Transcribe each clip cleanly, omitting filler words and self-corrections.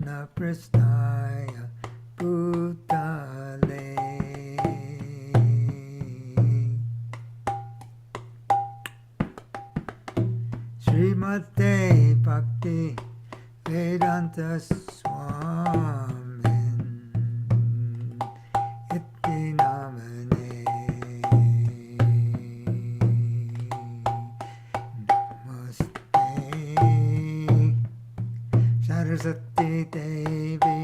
Krishna Prasthaya Bhutale Srimate Bhakti Vedanta Swamin Iti Namane Namaste Saraswati Devi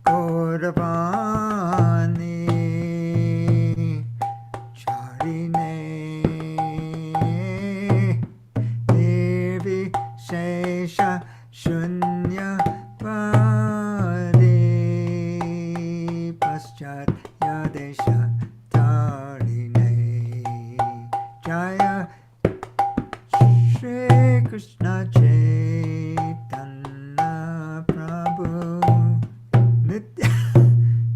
Gauravani Charine Devi Shesha Shunya Pari Paschat Yadesha Tarine Jaya Shri Krishna Chaitanya Prabhu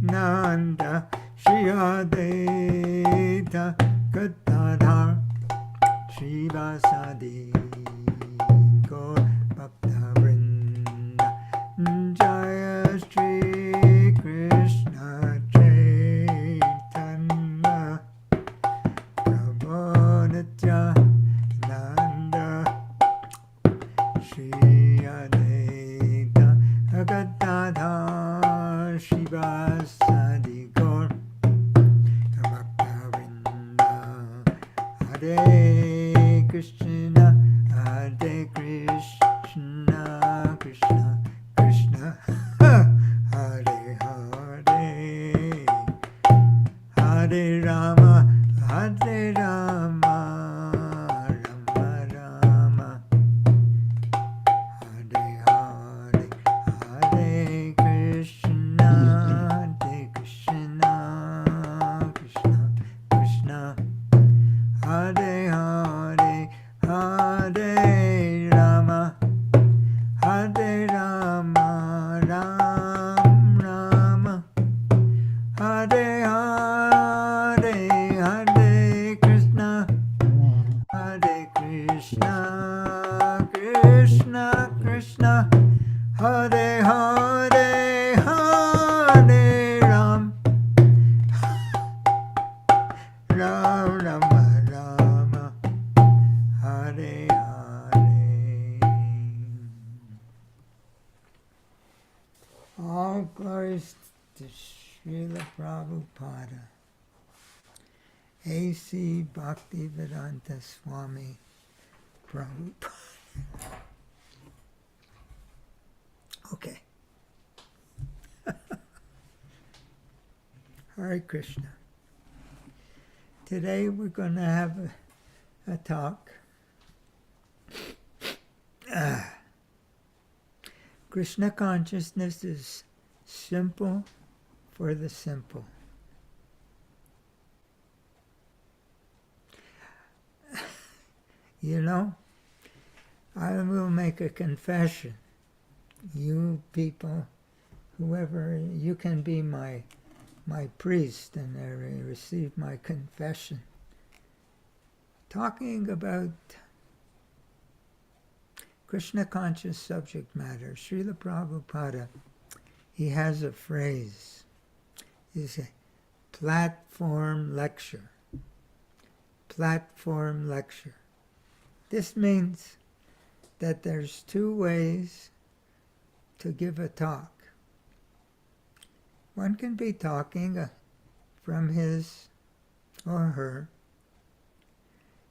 Nityananda Shri Advaita Gadadhar Srivasadi Gaur Bhakta Vrinda Jaya Shri Krishna Chaitanya Prabhu Nityananda Shri Advaita Gadadhar Srivasadi Gaur Bhakta Vrinda Hare Krishna Krishna Krishna Hare Hare Hare Rama Rama Rama Hare Hare Hare Krishna Krishna Krishna Hare Hare Hare Rama Rama Rama Hare Hare Hare Krishna Krishna Krishna Hare Hare Hare Ram Rama Rama Hare Hare. All glories to Srila Prabhupada, A.C. Bhaktivedanta Swami Prabhupada. Okay. Hare Krishna. Today we're going to have a talk. Krishna consciousness is simple for the simple. You know, I will make a confession. You people, whoever, you can be my priest and receive my confession. Talking about Krishna conscious subject matter, Srila Prabhupada, he has a phrase. It's a platform lecture. Platform lecture. This means that there's two ways to give a talk. One can be talking from his or her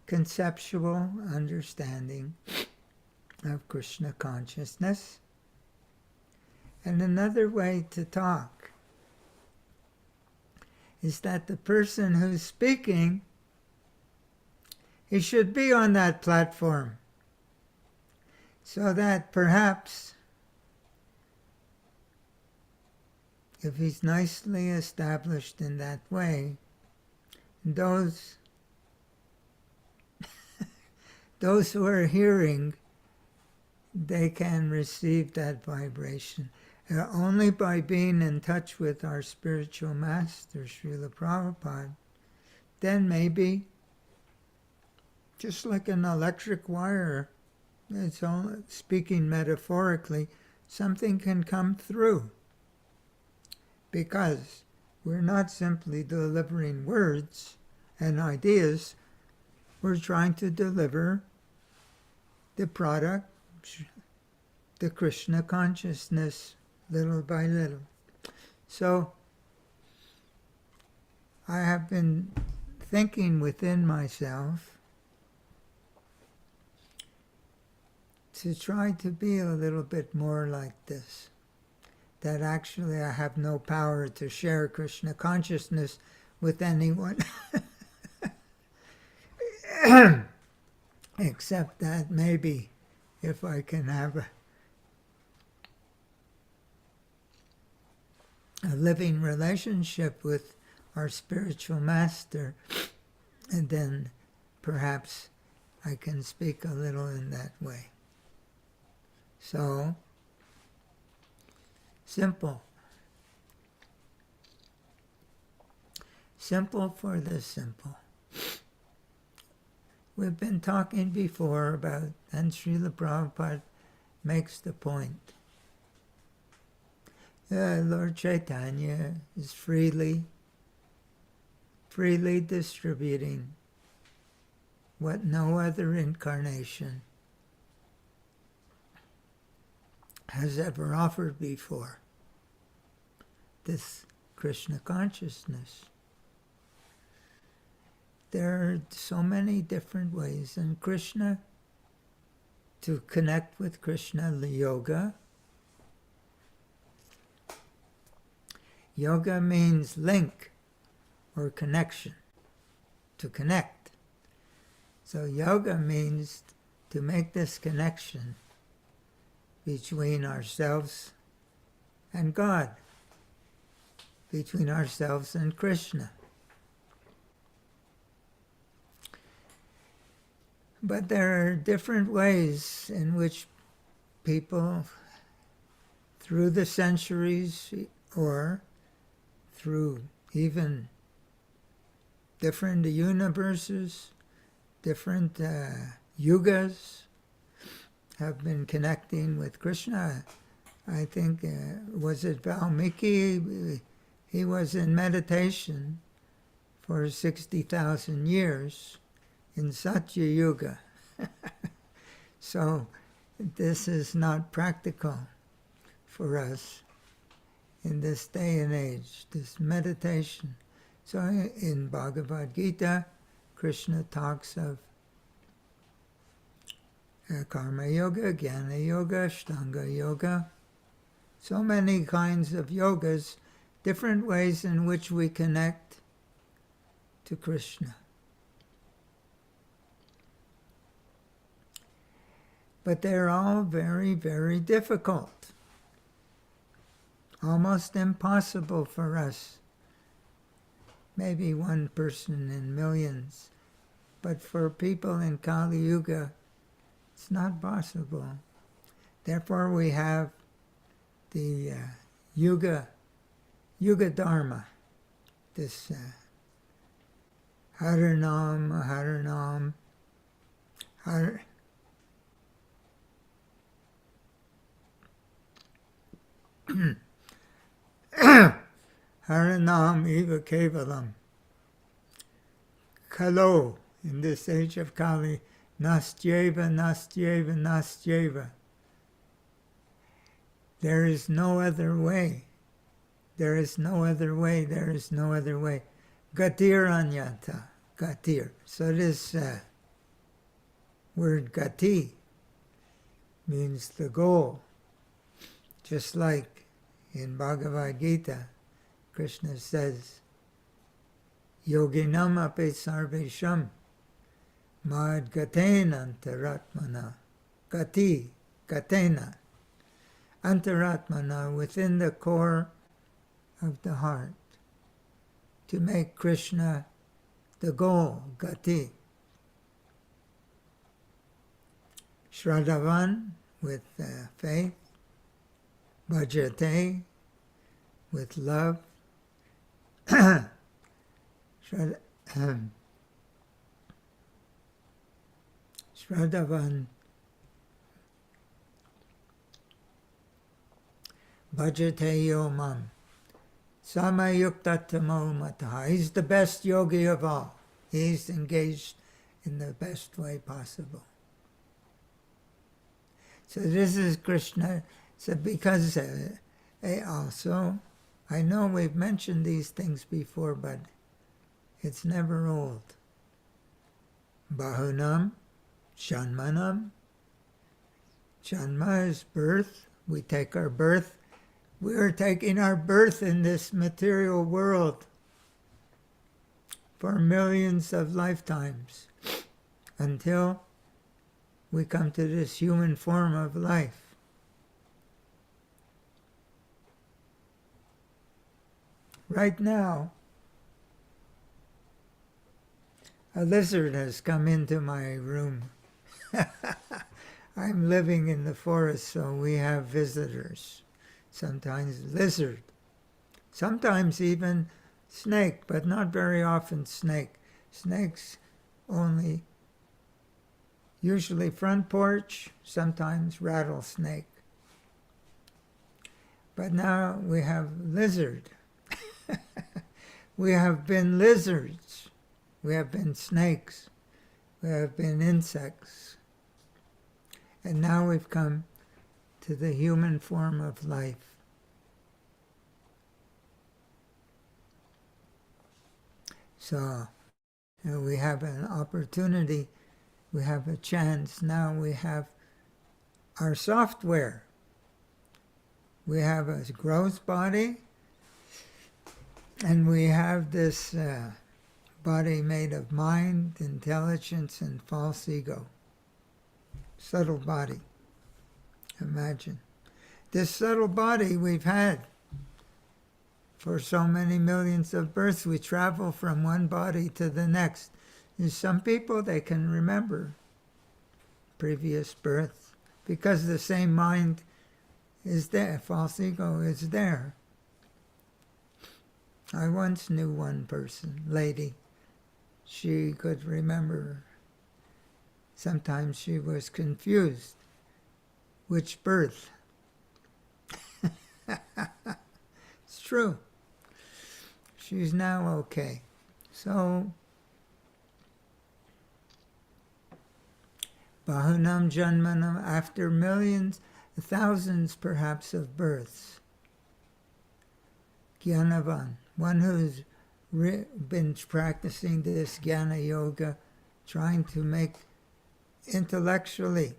conceptual understanding of Krishna consciousness. And another way to talk is that the person who's speaking, he should be on that platform, so that perhaps if he's nicely established in that way, those who are hearing, they can receive that vibration. Only by being in touch with our spiritual master, Srila Prabhupada, then maybe, just like an electric wire, it's all speaking metaphorically, something can come through. Because we're not simply delivering words and ideas, we're trying to deliver the product, the Krishna consciousness, little by little. So I have been thinking within myself to try to be a little bit more like this. That actually I have no power to share Krishna consciousness with anyone. Except that maybe if I can have a living relationship with our spiritual master, and then perhaps I can speak a little in that way. So, simple. Simple for the simple. We've been talking before about, and Srila Prabhupada makes the point. Lord Chaitanya is freely distributing what no other incarnation has ever offered before. This Krishna consciousness. There are so many different ways, and Krishna, to connect with Krishna, the yoga. Yoga means link or connection, to connect. So yoga means to make this connection between ourselves and God, between ourselves and Krishna. But there are different ways in which people, through the centuries or through even different universes, different yugas, have been connecting with Krishna. I think, was it Valmiki? He was in meditation for 60,000 years. In Satya Yuga. So this is not practical for us in this day and age, this meditation. So in Bhagavad Gita, Krishna talks of Karma Yoga, Jnana Yoga, Ashtanga Yoga. So many kinds of yogas, different ways in which we connect to Krishna. But they're all very, very difficult. Almost impossible for us. Maybe one person in millions. But for people in Kali Yuga, it's not possible. Therefore we have the Yuga Dharma, this Harinam, Harinam eva kevalam. Kalo, in this age of Kali, nastyeva, nastyeva, nastyeva. There is no other way. There is no other way. There is no other way. Gatir anyata. Gatir. So this word gati means the goal. Just like in Bhagavad Gita, Krishna says, Yoginam api sarvesham mad gatena antaratmana. Gati, gatena. Antaratmana, within the core of the heart. To make Krishna the goal, gati. Shraddhavan, with faith. Bhajate, with love. Shraddhavan bhajate yo mam. Samayuktatamo mataha. He's the best yogi of all. He's engaged in the best way possible. So this is Krishna. So because also, I know we've mentioned these things before, but it's never old. Bahunam, Janmanam. Janma is birth. We take our birth. We're taking our birth in this material world for millions of lifetimes until we come to this human form of life. Right now, a lizard has come into my room. I'm living in the forest, so we have visitors. Sometimes lizard, sometimes even snake, but not very often snake. Snakes only, usually front porch, sometimes rattlesnake. But now we have lizard. We have been lizards. We have been snakes. We have been insects. And now we've come to the human form of life. So we have an opportunity, we have a chance. Now we have our software. We have a growth body, and we have this body made of mind, intelligence, and false ego. Subtle body. Imagine. This subtle body we've had for so many millions of births. We travel from one body to the next. There's some people, they can remember previous births because the same mind is there. False ego is there. I once knew one person, lady. She could remember. Sometimes she was confused. Which birth? It's true. She's now okay. So, Bahunam Janmanam, after millions, thousands perhaps of births. Gyanavan, one who's been practicing this Jnana Yoga, trying to make intellectually,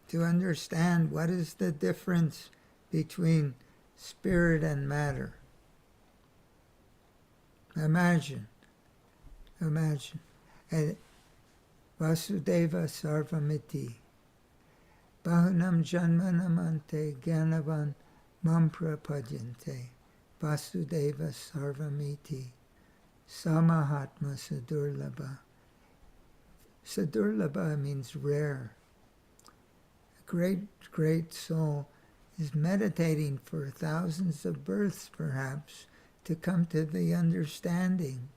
to understand what is the difference between spirit and matter. Imagine. Vasudeva Sarvamiti. Bahunam Janmanam Ante Gyanavan Mam Prapadyante. Vasudeva Sarvamiti. Samahatma Sadurlabha. Sadurlabha means rare. A great soul is meditating for thousands of births, perhaps, to come to the understanding.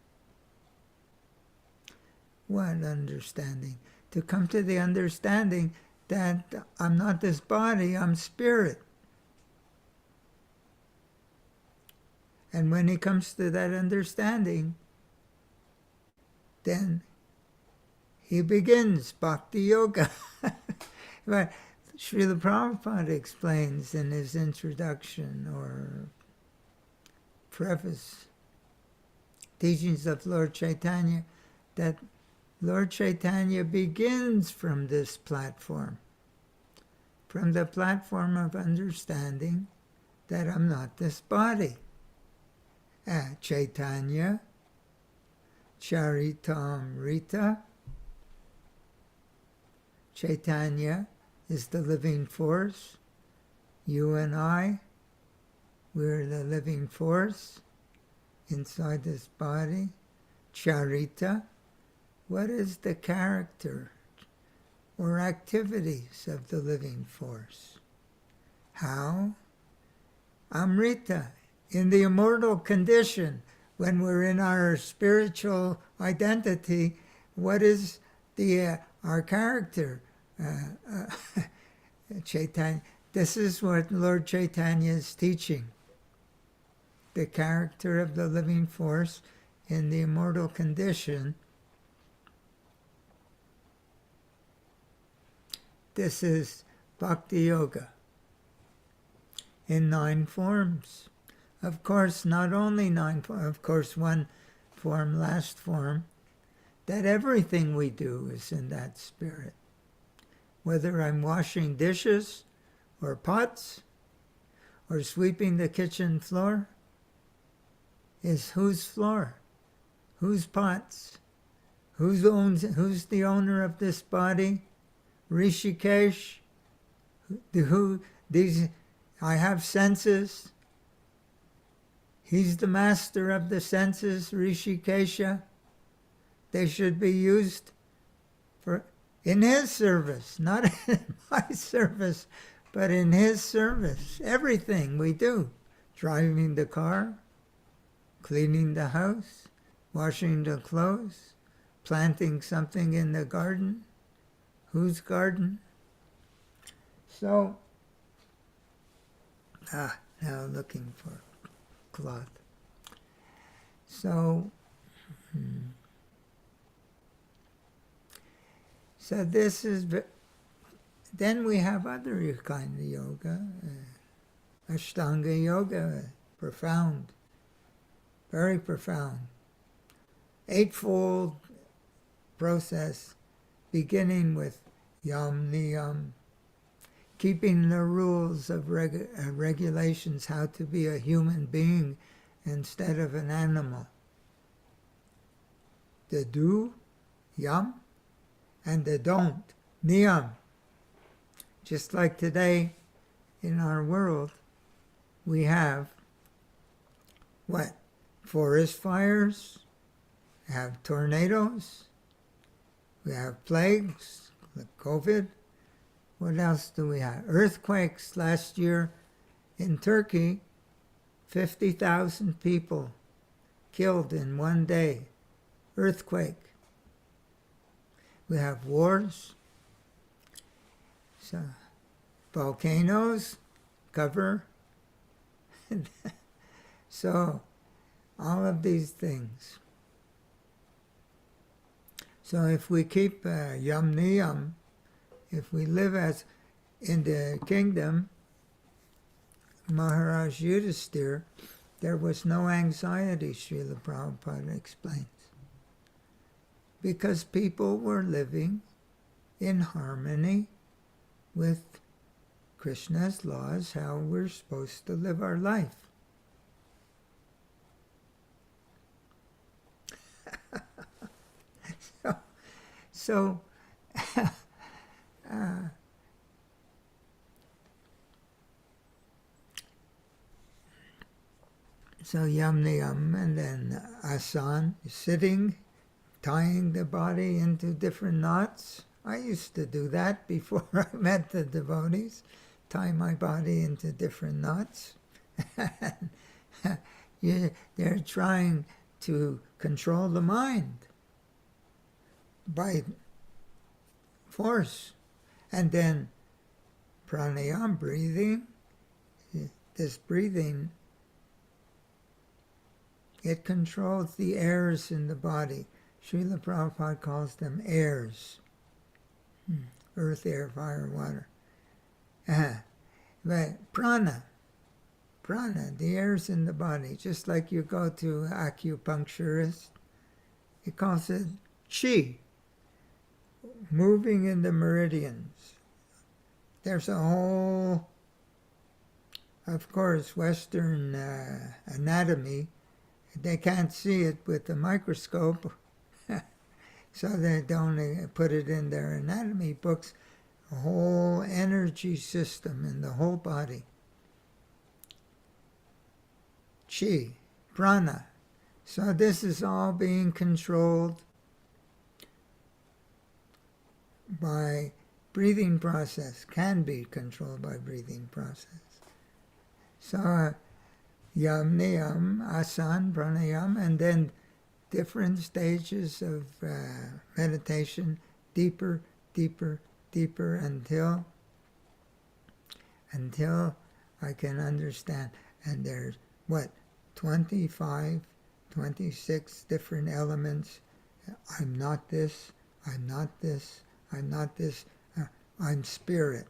What understanding? To come to the understanding that I'm not this body, I'm spirit. And when he comes to that understanding, then he begins Bhakti Yoga. But Srila Prabhupada explains in his introduction or preface, teachings of Lord Chaitanya, that Lord Chaitanya begins from this platform, from the platform of understanding that I'm not this body. Chaitanya, Charitamrita. Chaitanya is the living force. You and I, we're the living force inside this body. Charita, what is the character or activities of the living force? How? Amrita, in the immortal condition, when we're in our spiritual identity, what is our character? Chaitanya, This is what Lord Chaitanya is teaching. The character of the living force in the immortal condition. This is Bhakti Yoga in 9 forms. Of course, not only 9 forms, of course, one form, last form, that everything we do is in that spirit. Whether I'm washing dishes or pots or sweeping the kitchen floor, is whose floor? Whose pots? Who's the owner of this body? Rishikesh? I have senses. He's the master of the senses, Rishikesha. They should be used in his service, not in my service, but in his service. Everything we do, driving the car, cleaning the house, washing the clothes, planting something in the garden. Whose garden? So, now looking for cloth. So this is, then we have other kind of yoga, Ashtanga yoga, profound, very profound, 8-fold process, beginning with yam niyam, keeping the rules of regulations, how to be a human being instead of an animal. The do, yam, and the don't, niyam. Just like today in our world, we have what? Forest fires, we have tornadoes, we have plagues, like COVID. What else do we have? Earthquakes. Last year in Turkey, 50,000 people killed in one day. Earthquake. We have wars. So, volcanoes cover. So, all of these things. So if we keep yam niyam, if we live as in the kingdom, Maharaj Yudhisthira, there was no anxiety, Srila Prabhupada explains. Because people were living in harmony with Krishna's laws, how we're supposed to live our life. So yam niyam, and then asan, sitting, tying the body into different knots. I used to do that before I met the devotees, tie my body into different knots. They're trying to control the mind by force. And then pranayama, breathing, this breathing, it controls the airs in the body. Srila Prabhupada calls them airs. Earth, air, fire, water. But prana, the airs in the body, just like you go to acupuncturist, he calls it chi, moving in the meridians. There's a whole, of course, Western anatomy. They can't see it with the microscope, so they don't put it in their anatomy books. A whole energy system in the whole body. Chi, prana. So this is all being controlled by breathing process, can be controlled by breathing process. So yam, niyam, asan, pranayam, and then different stages of meditation, deeper, deeper, deeper, until until I can understand. And there's, what, 25, 26 different elements. I'm not this, I'm not this, I'm not this, I'm spirit.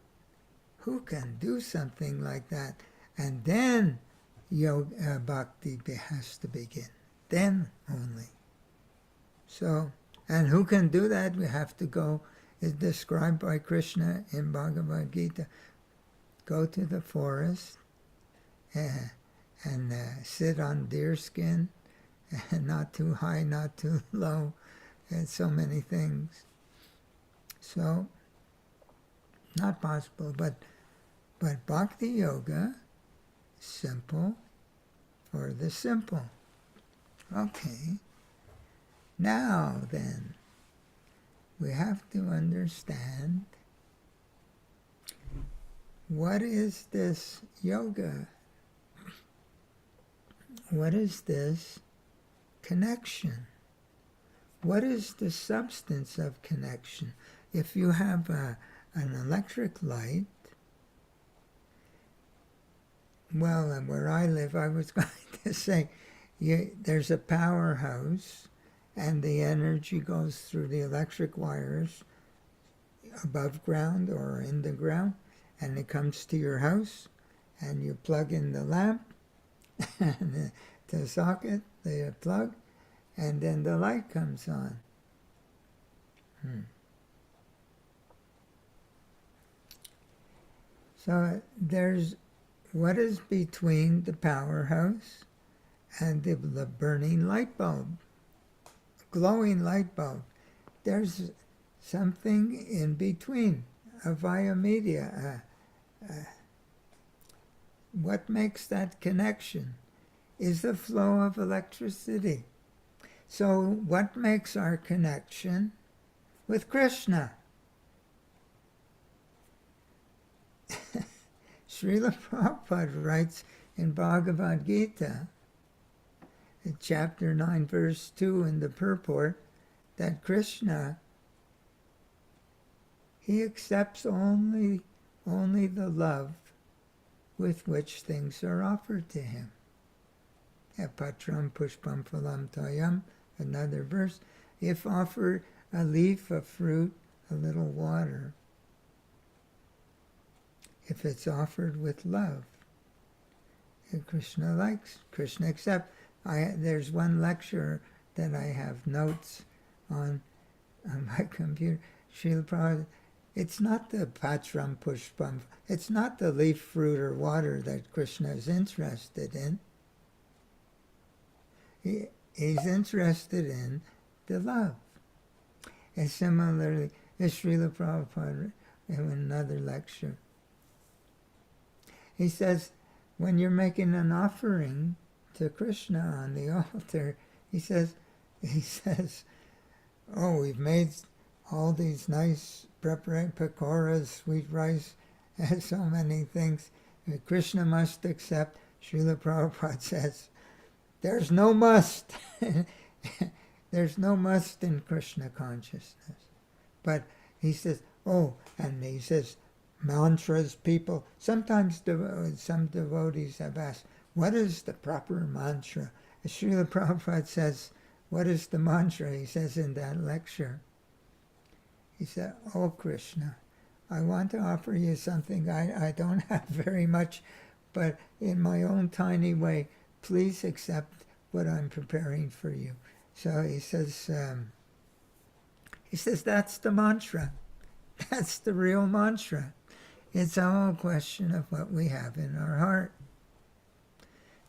Who can do something like that? And then yoga bhakti has to begin. Then only. So, and who can do that? We have to go, is described by Krishna in Bhagavad Gita. Go to the forest and sit on deer skin, and not too high, not too low, and so many things. So, not possible, but bhakti yoga, simple for the simple. Okay. Now then, we have to understand, what is this yoga? What is this connection? What is the substance of connection? If you have an electric light, well, where I live, I was going to say, there's a powerhouse, and the energy goes through the electric wires above ground or in the ground, and it comes to your house, and you plug in the lamp, and the socket, the plug, and then the light comes on. So there's what is between the powerhouse and the burning light bulb, glowing light bulb. There's something in between, a via media. What makes that connection is the flow of electricity. So what makes our connection with Krishna? Srila Prabhupada writes in Bhagavad Gita, in chapter 9, verse 2 in the purport, that Krishna, he accepts only the love with which things are offered to him. Patram pushpam phalam tayam, another verse. If offered a leaf, a fruit, a little water, if it's offered with love, Krishna likes, Krishna accepts. There's one lecture that I have notes on my computer. Srila Prabhupada, it's not the patram pushpam, it's not the leaf, fruit, or water that Krishna is interested in. He's interested in the love. And similarly, Srila Prabhupada, in another lecture, he says, when you're making an offering to Krishna on the altar, he says, oh, we've made all these nice pakoras, sweet rice, and so many things. Krishna must accept. Srila Prabhupada says, there's no must. There's no must in Krishna consciousness. But he says, oh, and he says, mantras, people, sometimes some devotees have asked, what is the proper mantra? Srila Prabhupada says, what is the mantra? He says in that lecture, he said, oh Krishna, I want to offer you something. I don't have very much, but in my own tiny way, please accept what I'm preparing for you. So he says, that's the mantra. That's the real mantra. It's all a question of what we have in our heart.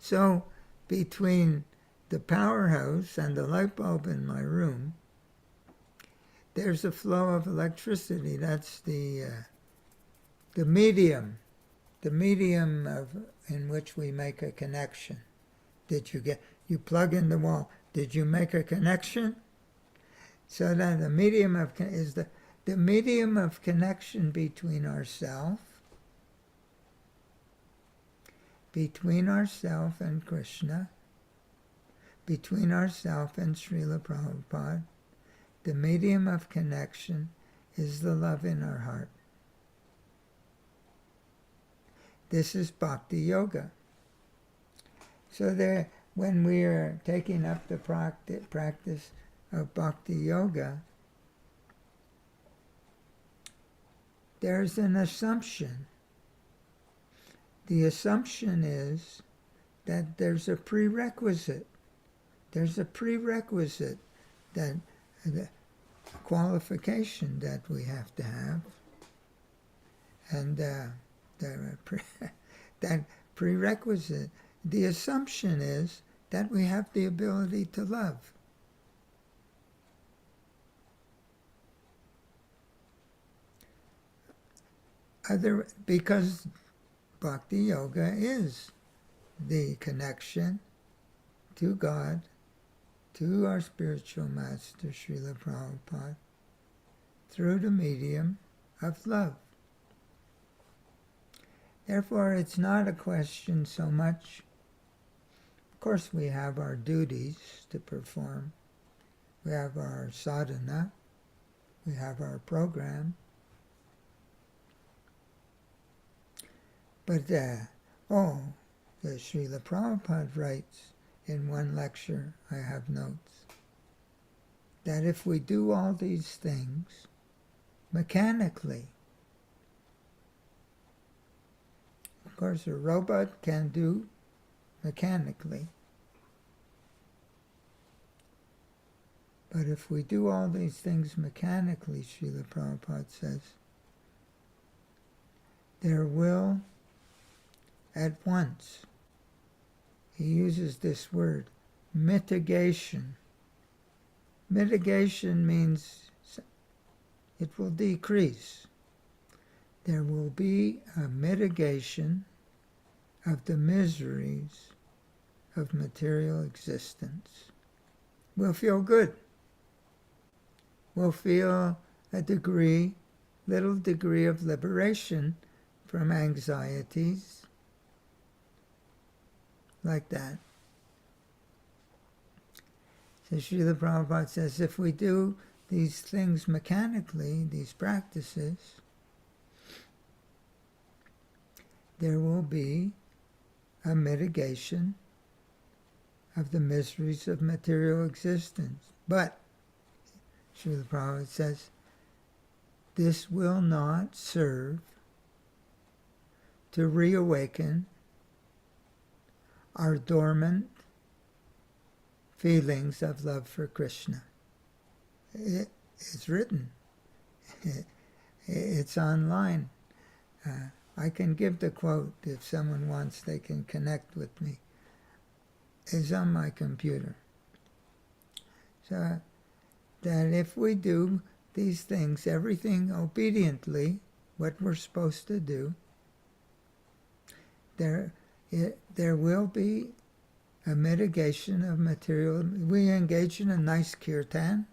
So between the powerhouse and the light bulb in my room, there's a flow of electricity. That's the medium in which we make a connection. You plug in the wall. Did you make a connection? So that the medium is the medium of connection between ourself and Krishna, between ourself and Srila Prabhupada. The medium of connection is the love in our heart. This is Bhakti Yoga. So there, when we are taking up the practice of Bhakti Yoga, there's an assumption. The assumption is that there's a prerequisite. There's a prerequisite, that the qualification that we have to have. And that prerequisite, the assumption is that we have the ability to love. Because Bhakti Yoga is the connection to God, to our spiritual master, Srila Prabhupada, through the medium of love. Therefore, it's not a question so much. Of course, we have our duties to perform. We have our sadhana. We have our program. But, the Srila Prabhupada writes in one lecture, I have notes, that if we do all these things mechanically, of course a robot can do mechanically, but if we do all these things mechanically, Srila Prabhupada says, there will at once, he uses this word, mitigation. Mitigation means it will decrease. There will be a mitigation of the miseries of material existence. We'll feel good. We'll feel a little degree of liberation from anxieties, like that. So Srila Prabhupada says, if we do these things mechanically, these practices, there will be a mitigation of the miseries of material existence. But, Srila Prabhupada says, this will not serve to reawaken our dormant feelings of love for Krishna. It's written. It's online. I can give the quote if someone wants. They can connect with me. It's on my computer. So that if we do these things, everything obediently, what we're supposed to do, there will be a mitigation of material. We engage in a nice kirtan.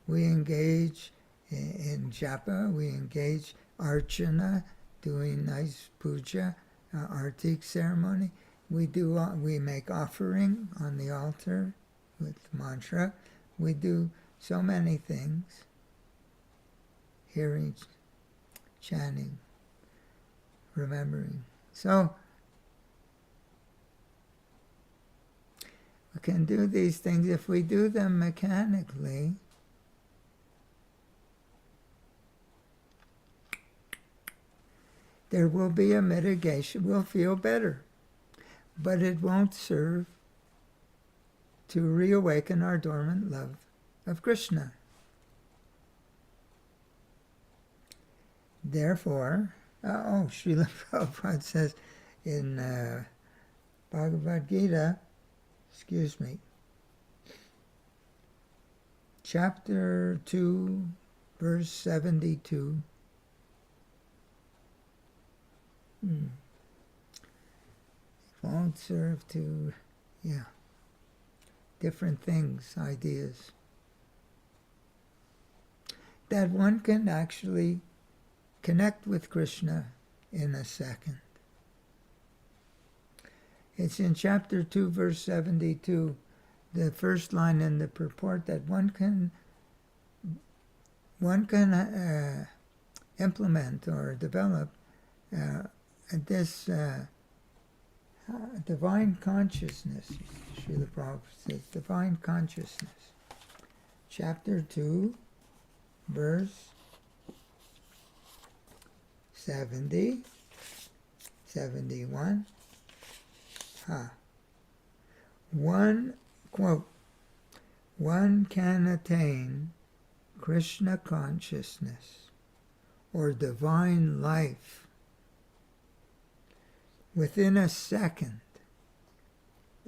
We engage in japa. We engage archana, doing nice puja, artik ceremony. We make offering on the altar with mantra. We do so many things. Hearing, chanting, remembering. So, we can do these things. If we do them mechanically, there will be a mitigation. We'll feel better. But it won't serve to reawaken our dormant love of Krishna. Therefore, Srila Prabhupada says in Bhagavad Gita, chapter 2, verse 72. It won't serve to, different things, ideas. That one can actually connect with Krishna in a second. It's in chapter 2, verse 72, the first line in the purport, that one can implement or develop this divine consciousness, Srila Prabhupada says, divine consciousness. Chapter 2, verse 70, 71. One, quote, one can attain Krishna consciousness or divine life within a second,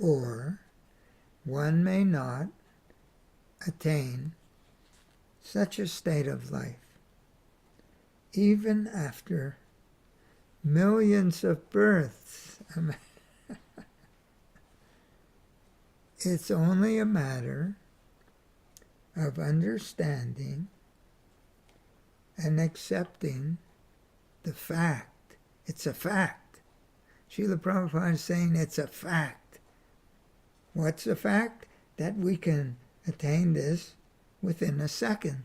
or one may not attain such a state of life even after millions of births. It's only a matter of understanding and accepting the fact. It's a fact. Srila Prabhupada is saying it's a fact. What's a fact? That we can attain this within a second.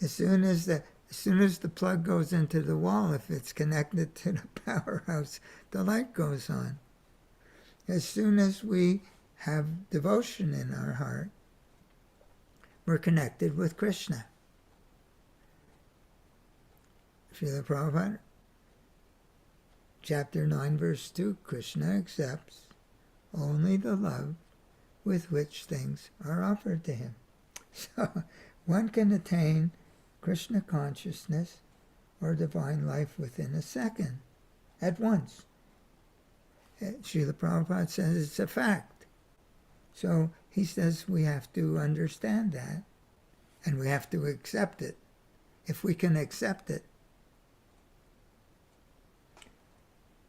As soon as the plug goes into the wall, if it's connected to the powerhouse, the light goes on. As soon as we have devotion in our heart, we're connected with Krishna. Srila Prabhupada, chapter 9, verse 2, Krishna accepts only the love with which things are offered to him. So one can attain Krishna consciousness or divine life within a second, at once. Srila Prabhupada says it's a fact. So he says we have to understand that, and we have to accept it. If we can accept it.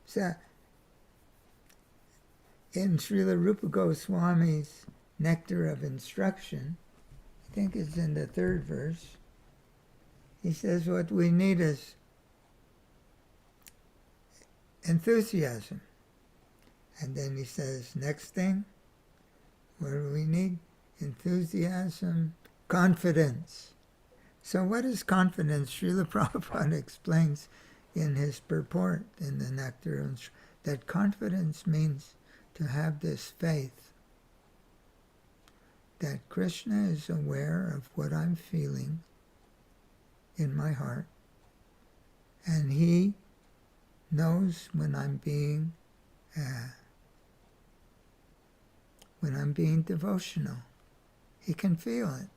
So in Srila Rupa Goswami's Nectar of Instruction, I think it's in the 3rd verse, he says what we need is enthusiasm. And then he says, next thing, what do we need? Enthusiasm, confidence. So what is confidence? Srila Prabhupada explains in his purport in the Nectar that confidence means to have this faith that Krishna is aware of what I'm feeling in my heart, and he knows when I'm being devotional. He can feel it.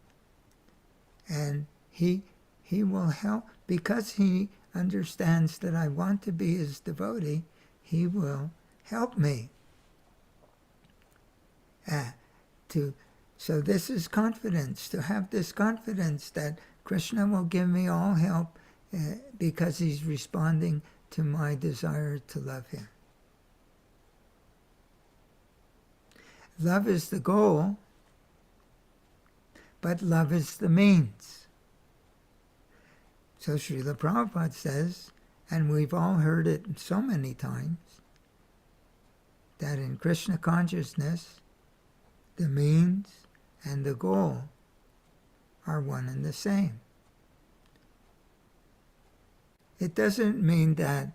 And he will help, because he understands that I want to be his devotee, he will help me. So this is confidence, to have this confidence that Krishna will give me all help because he's responding to my desire to love him. Love is the goal, but love is the means. So Srila Prabhupada says, and we've all heard it so many times, that in Krishna consciousness, the means and the goal are one and the same. It doesn't mean that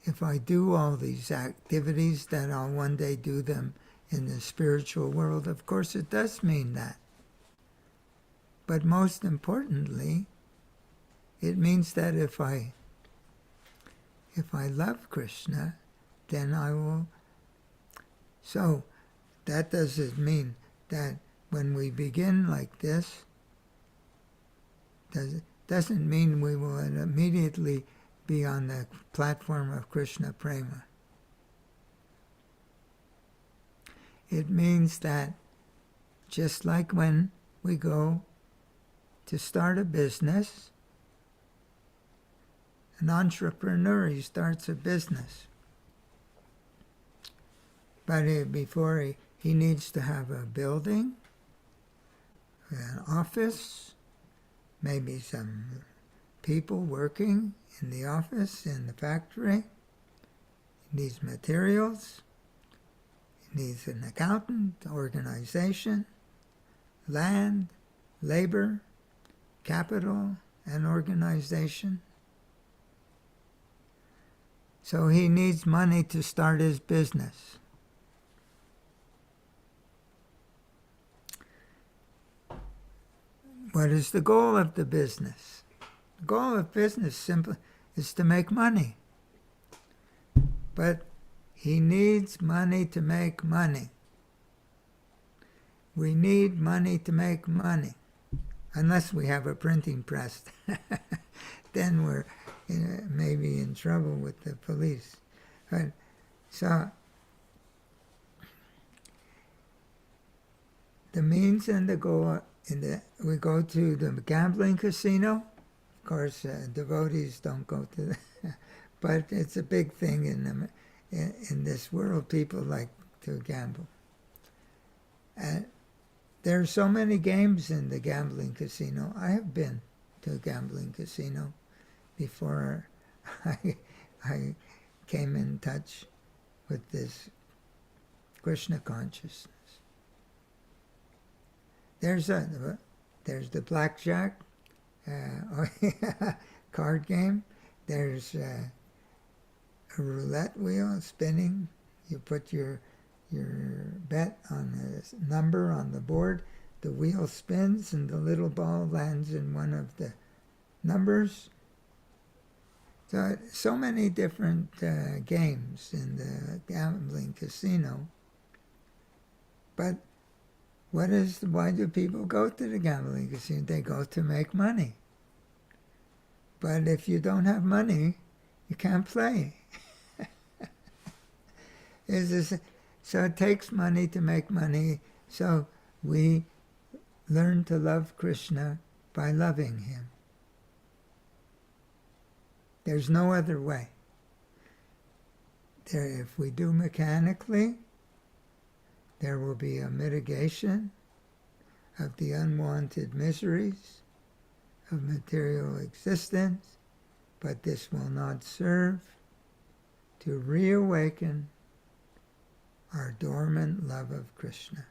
if I do all these activities that I'll one day do them in the spiritual world. Of course it does mean that. But most importantly, it means that if I love Krishna, then I will. So that doesn't mean that when we begin like this, doesn't mean we will immediately be on the platform of Krishna Prema. It means that just like when we go to start a business, an entrepreneur, he starts a business. But before he needs to have a building, an office, maybe some people working in the office, in the factory. He needs materials. He needs an accountant, organization, land, labor, capital, and organization. So he needs money to start his business. What is the goal of the business? The goal of business simply is to make money. But he needs money to make money. We need money to make money. Unless we have a printing press. Then we're maybe in trouble with the police. But, so, the means and the goal, we go to the gambling casino. Of course, devotees don't go to that. But it's a big thing in this world. People like to gamble. And there are so many games in the gambling casino. I have been to a gambling casino before I came in touch with this Krishna consciousness. There's the blackjack card game. There's a roulette wheel spinning. You put your bet on a number on the board. The wheel spins and the little ball lands in one of the numbers. So many different games in the gambling casino. But why do people go to the gambling casino? They go to make money. But if you don't have money, you can't play. So it takes money to make money. So we learn to love Krishna by loving him. There's no other way. If we do mechanically, there will be a mitigation of the unwanted miseries of material existence, but this will not serve to reawaken our dormant love of Krishna.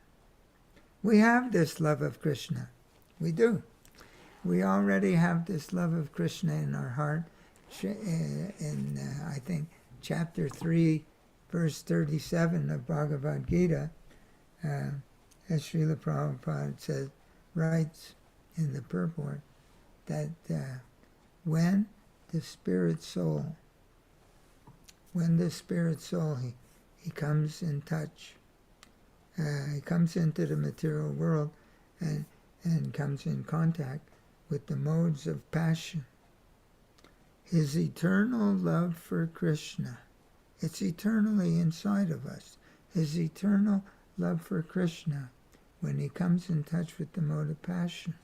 We have this love of Krishna. We do. We already have this love of Krishna in our heart. In I think, chapter 3, verse 37 of Bhagavad Gita, as Srila Prabhupada writes in the purport, that when the spirit soul, he comes in touch, he comes into the material world and comes in contact with the modes of passion, his eternal love for Krishna, it's eternally inside of us, his eternal love for Krishna, when he comes in touch with the mode of passion,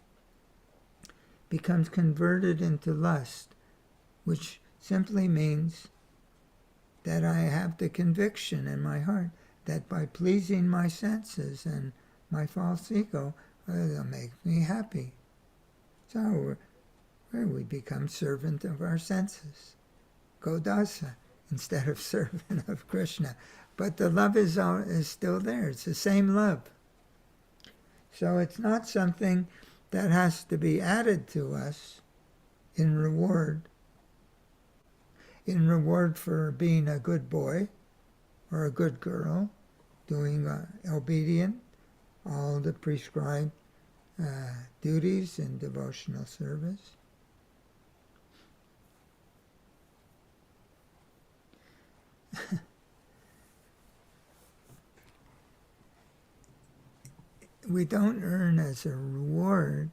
becomes converted into lust, which simply means that I have the conviction in my heart that by pleasing my senses and my false ego, they'll make me happy. So we become servant of our senses, Godasa, instead of servant of Krishna. But the love is still there. It's the same love. So it's not something that has to be added to us in reward for being a good boy or a good girl, doing obedient, all the prescribed duties in devotional service. We don't earn as a reward,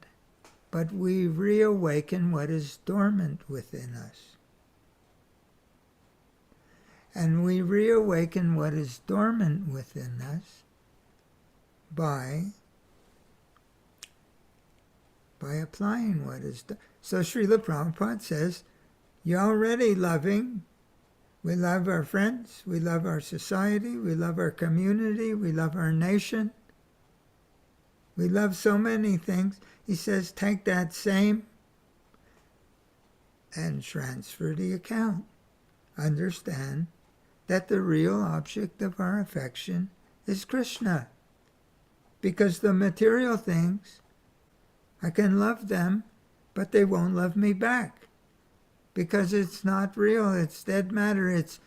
but we reawaken what is dormant within us. And we reawaken what is dormant within us by applying what is done. So Srila Prabhupada says, you're already loving. We love our friends, we love our society, we love our community, we love our nation. We love so many things. He says, take that same and transfer the account. Understand that the real object of our affection is Krishna. Because the material things, I can love them, but they won't love me back. because it's not real. It's dead matter. It's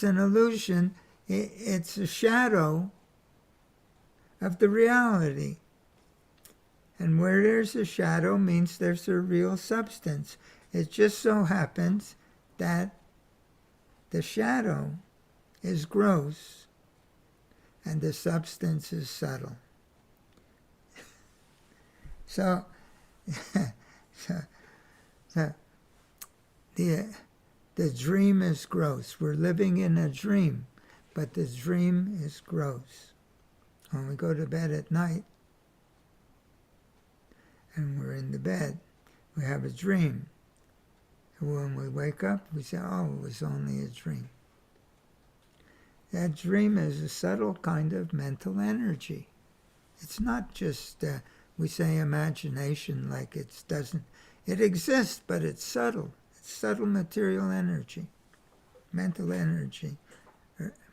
an illusion. It's a shadow of the reality. And where there's a shadow means there's a real substance. It just so happens that the shadow is gross and the substance is subtle. So, so the dream is gross. We're living in a dream, but the dream is gross. When we go to bed at night and we're in the bed, we have a dream. And when we wake up, we say, oh, it was only a dream. That dream is a subtle kind of mental energy. It's not just, we say imagination like it doesn't. It exists, but it's subtle. It's subtle material energy, mental energy,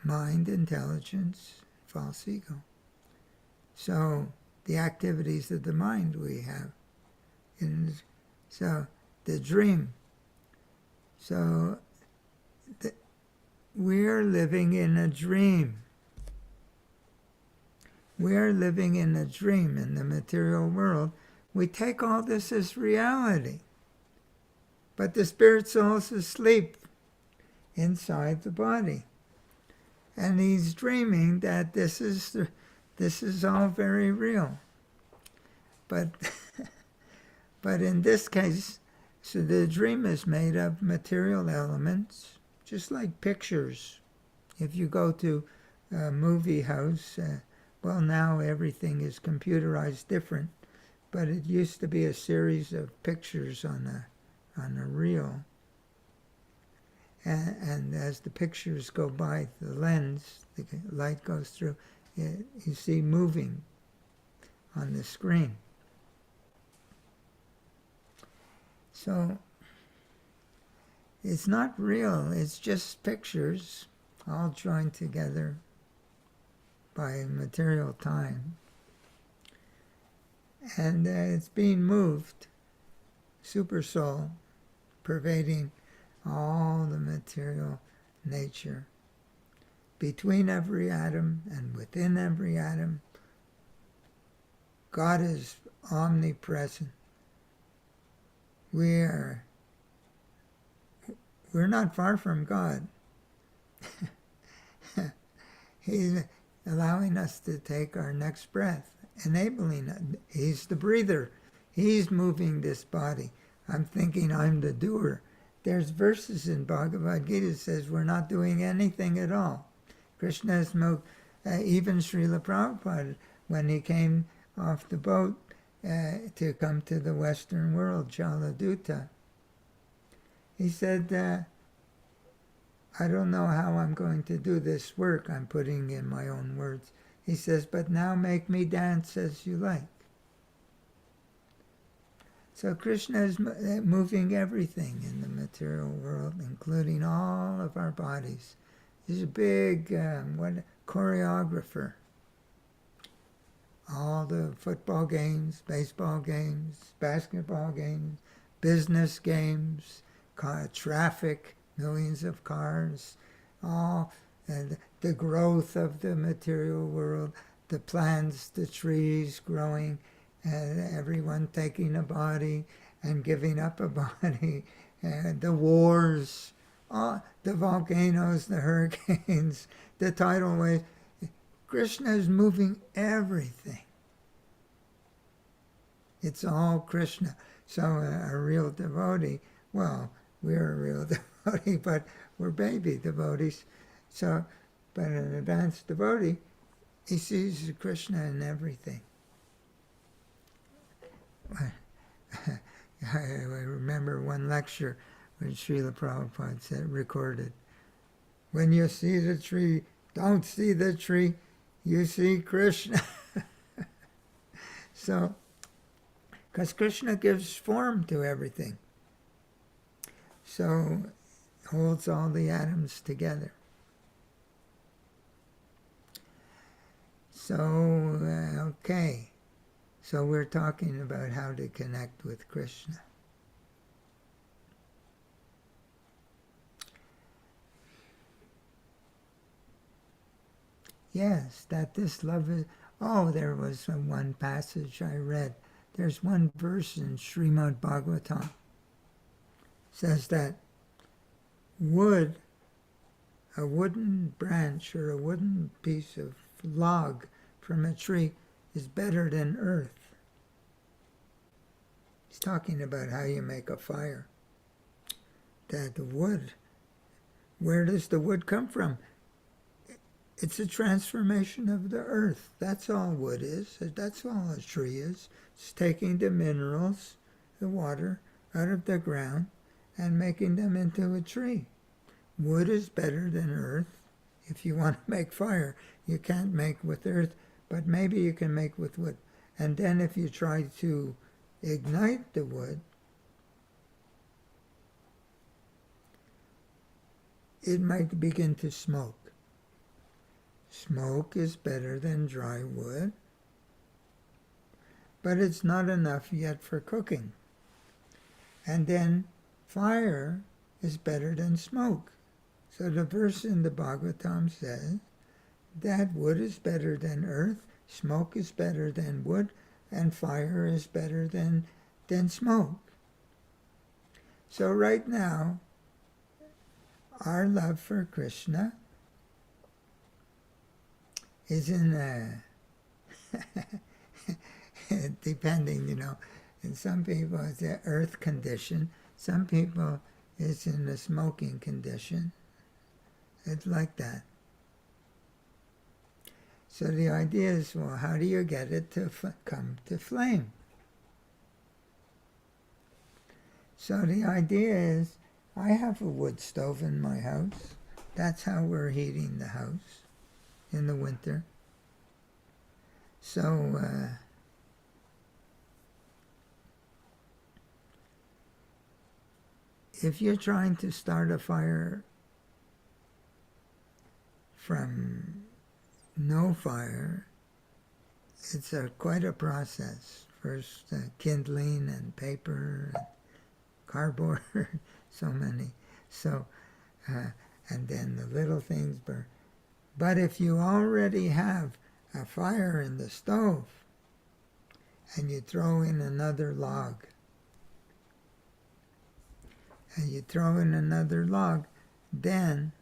mind, intelligence, false ego. So the activities of the mind we have. So the dream. So we're living in a dream. We're living in a dream in the material world. We take all this as reality. But the spirit soul's asleep inside the body. And he's dreaming that this is all very real. But but in this case, so the dream is made of material elements, just like pictures. If you go to a movie house, well, now everything is computerized different, but it used to be a series of pictures on a reel. And as the pictures go by the lens, the light goes through, you see moving on the screen. So it's not real, it's just pictures all joined together by material time. And it's being moved, super soul, pervading all the material nature. Between every atom and within every atom, God is omnipresent. We're not far from God. He's allowing us to take our next breath, enabling us. He's the breather. He's moving this body. I'm thinking I'm the doer. There's verses in Bhagavad Gita that says we're not doing anything at all. Krishna has moved, even Srila Prabhupada, when he came off the boat to come to the Western world, Jaladuta, he said, I don't know how I'm going to do this work. I'm putting in my own words. He says, but now make me dance as you like. So Krishna is moving everything in the material world, including all of our bodies. He's a big choreographer. All the football games, baseball games, basketball games, business games, traffic, millions of cars, all and the growth of the material world, the plants, the trees growing, and everyone taking a body and giving up a body, and the wars, the volcanoes, the hurricanes, the tidal waves. Krishna is moving everything. It's all Krishna. So a real devotee, well, we're a real devotee, but we're baby devotees. So, but an advanced devotee, he sees Krishna in everything. I remember one lecture when Srila Prabhupada said, recorded, when you see the tree, don't see the tree, you see Krishna. So, because Krishna gives form to everything. So, holds all the atoms together. So, okay. So we're talking about how to connect with Krishna. Yes, that this love is... Oh, there was one passage I read. There's one verse in Srimad Bhagavatam. Says that wood, a wooden branch or a wooden piece of log from a tree is better than earth. He's talking about how you make a fire. That the wood, where does the wood come from? It's a transformation of the earth. That's all wood is. That's all a tree is. It's taking the minerals, the water, out of the ground and making them into a tree. Wood is better than earth. If you want to make fire, you can't make with earth, but maybe you can make with wood. And then if you try to ignite the wood, it might begin to smoke. Smoke is better than dry wood, but it's not enough yet for cooking. And then fire is better than smoke. So the verse in the Bhagavatam says that wood is better than earth, smoke is better than wood, and fire is better than smoke. So right now, our love for Krishna is in a, depending, in some people it's an earth condition, some people it's in a smoking condition. It's like that. So the idea is, well, how do you get it to come to flame? So the idea is, I have a wood stove in my house. That's how we're heating the house in the winter. So if you're trying to start a fire from no fire, it's quite a process. First kindling and paper and cardboard, so many. So, and then the little things burn. But if you already have a fire in the stove and you throw in another log, then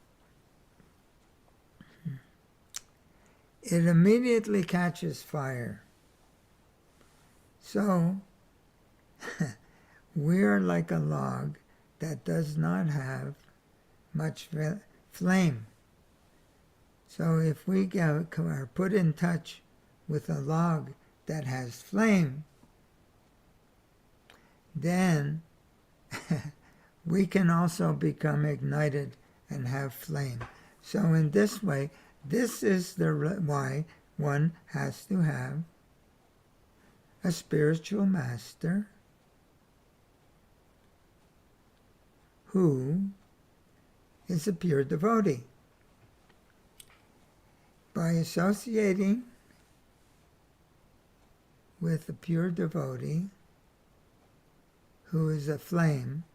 it immediately catches fire. So, we're like a log that does not have much flame. So if we are put in touch with a log that has flame, then we can also become ignited and have flame. So in this way, this is why one has to have a spiritual master who is a pure devotee. By associating with a pure devotee who is aflame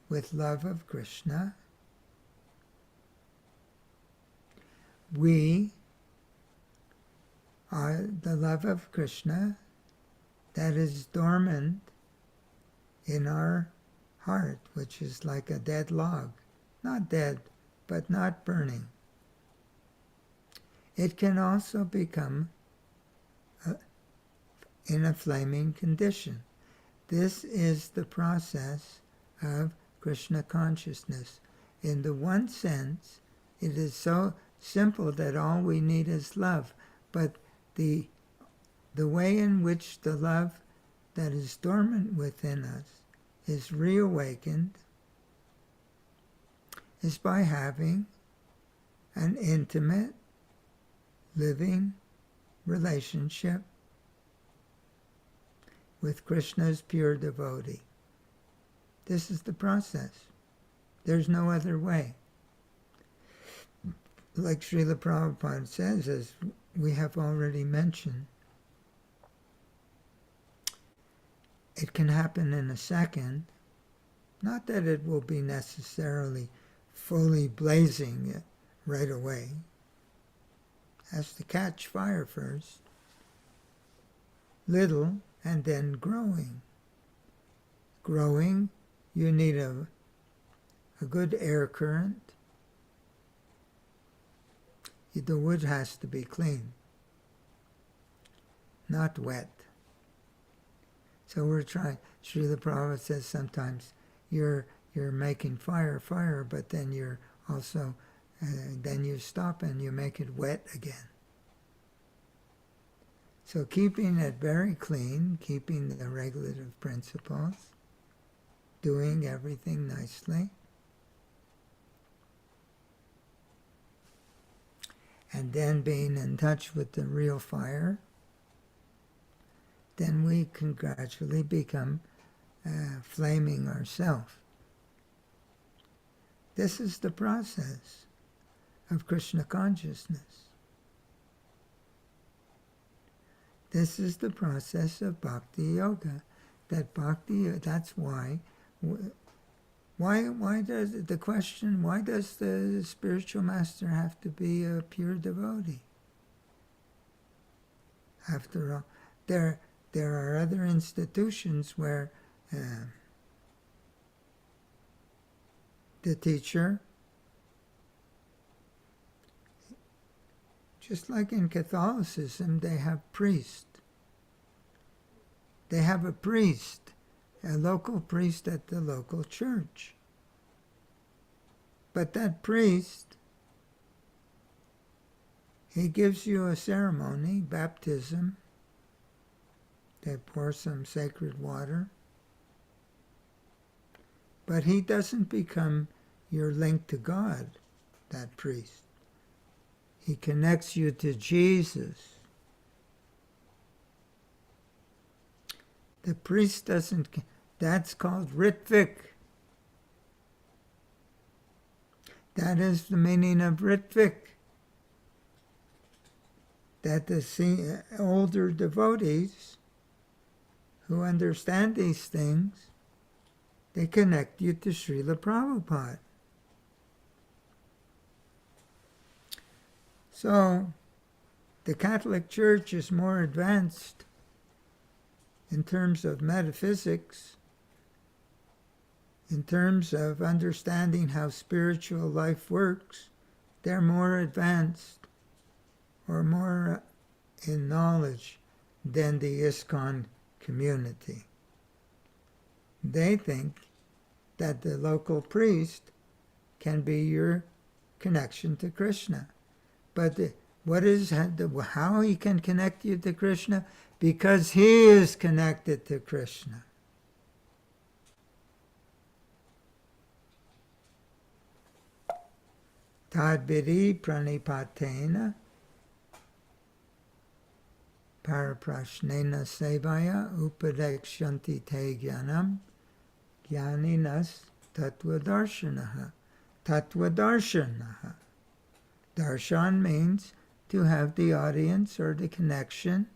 with love of Krishna, we are the love of Krishna that is dormant in our heart, which is like a dead log. Not dead, but not burning. It can also become in a flaming condition. This is the process of Krishna consciousness. In the one sense, it is so simple that all we need is love, but the way in which the love that is dormant within us is reawakened is by having an intimate, living relationship with Krishna's pure devotee. This is the process. There's no other way. Like Srila Prabhupada says, as we have already mentioned, it can happen in a second. Not that it will be necessarily fully blazing right away. has to catch fire first, little, and then growing. Growing, you need a good air current. The wood has to be clean, not wet. So we're trying. Srila Prabhupada says sometimes you're making fire, but then you're also then you stop and you make it wet again. So keeping it very clean, keeping the regulative principles, doing everything nicely, and then being in touch with the real fire, then we can gradually become flaming ourselves. This is the process of Krishna consciousness. This is the process of bhakti yoga. That's why does the question, why does the spiritual master have to be a pure devotee? After all, there are other institutions where the teacher, just like in Catholicism, they have priests. They have a priest, a local priest at the local church. But that priest, he gives you a ceremony, baptism. They pour some sacred water. But he doesn't become your link to God, that priest. He connects you to Jesus. The priest doesn't, that's called Ritvik. That is the meaning of Ritvik. That the older devotees who understand these things, they connect you to Srila Prabhupada. So, the Catholic Church is more advanced in terms of metaphysics, in terms of understanding how spiritual life works. They're more advanced or more in knowledge than the ISKCON community. They think that the local priest can be your connection to Krishna. But how he can connect you to Krishna? Because he is connected to Krishna. Tadvidi pranipatena paraprashnena sevaya upadekshanti te jnanam jnaninas tattvadarshanaha. Tattvadarshanaha. Darshan means to have the audience or the connection,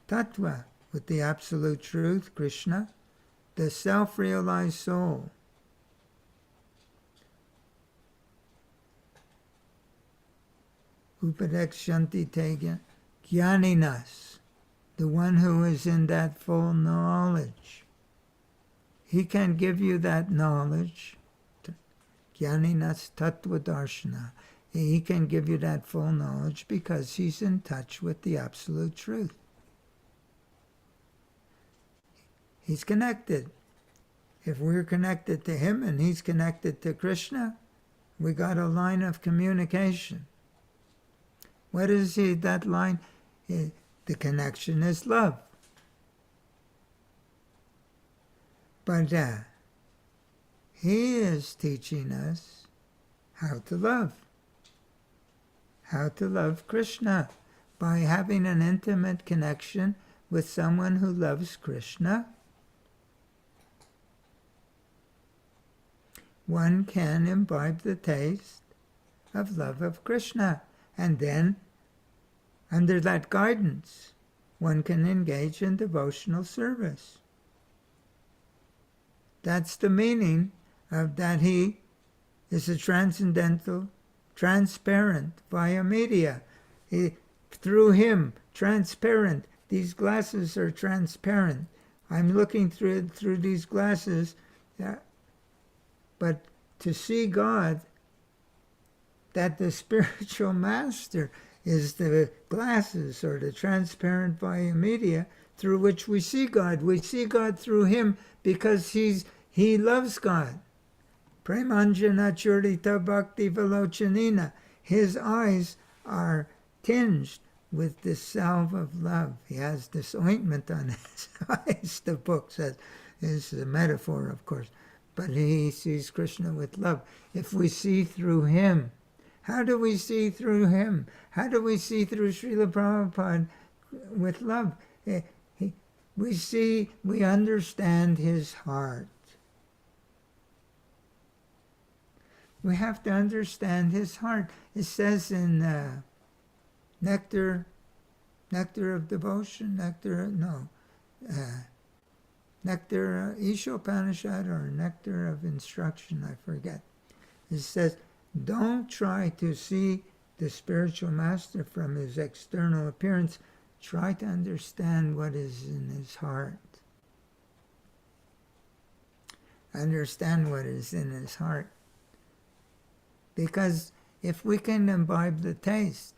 tattva, with the absolute truth, Krishna, the self-realized soul. Upadekshanti te jnaninas, the one who is in that full knowledge. He can give you that knowledge. Jnaninas tattva darshana. He can give you that full knowledge because he's in touch with the absolute truth. He's connected. If we're connected to him and he's connected to Krishna, we got a line of communication. What is that line? The connection is love. But he is teaching us how to love. How to love Krishna by having an intimate connection with someone who loves Krishna. One can imbibe the taste of love of Krishna, and then, under that guidance, one can engage in devotional service. That's the meaning of that he is a transcendental, transparent via media. Through him, transparent. These glasses are transparent. I'm looking through these glasses, but to see God, that the spiritual master is the glasses or the transparent via media through which we see God. We see God through him because he loves God. Premanjana Churita Bhakti Velochanina. His eyes are tinged with this salve of love. He has this ointment on his eyes, the book says. It's a metaphor, of course. But he sees Krishna with love. If we see through him, how do we see through him? How do we see through Srila Prabhupada with love? We understand his heart. We have to understand his heart. It says in Nectar of Devotion, Nectar Ishopanishad or Nectar of Instruction, I forget. It says, don't try to see the spiritual master from his external appearance. Try to understand what is in his heart. Understand what is in his heart. Because if we can imbibe the taste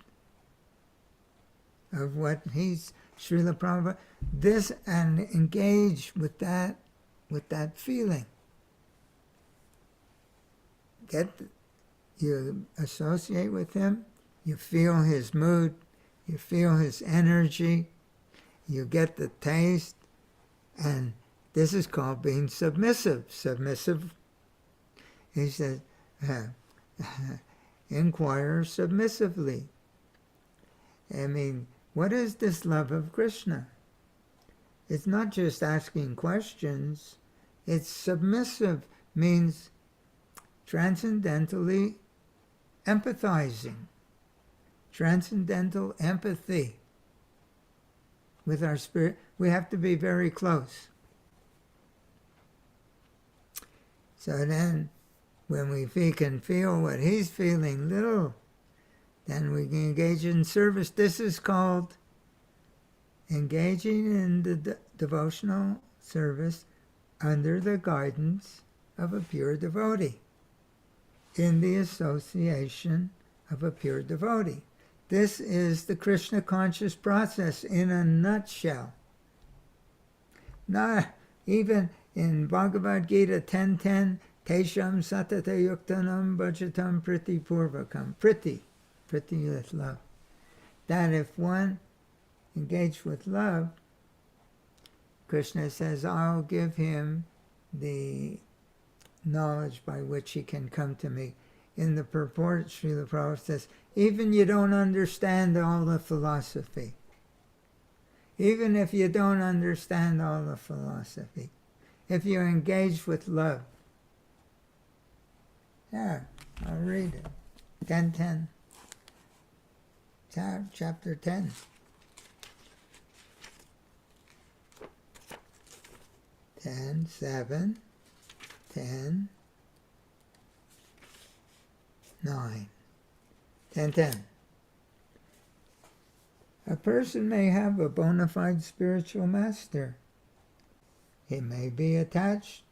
of what he's, Srila Prabhupada, this, and engage with that feeling. You associate with him, you feel his mood, you feel his energy, you get the taste, and this is called being submissive. Submissive, he says, inquire submissively. I mean, what is this love of Krishna? It's not just asking questions. It's submissive, means transcendentally empathizing. Transcendental empathy with our spirit. We have to be very close. So then, when we can feel what he's feeling little, then we can engage in service. This is called engaging in the devotional service under the guidance of a pure devotee, in the association of a pure devotee. This is the Krishna conscious process in a nutshell. Not even in Bhagavad Gita 10:10, Tesham satata yuktanam bhajatam priti purvakam. Priti with love. That if one engaged with love, Krishna says, I'll give him the knowledge by which he can come to me. In the purport, Srila Prabhupada says, even you don't understand all the philosophy. Even if you don't understand all the philosophy, if you engage with love. Yeah, I'll read it. 10:10. Chapter 10. 10:7, 10, 9, 10:10. A person may have a bona fide spiritual master. He may be attached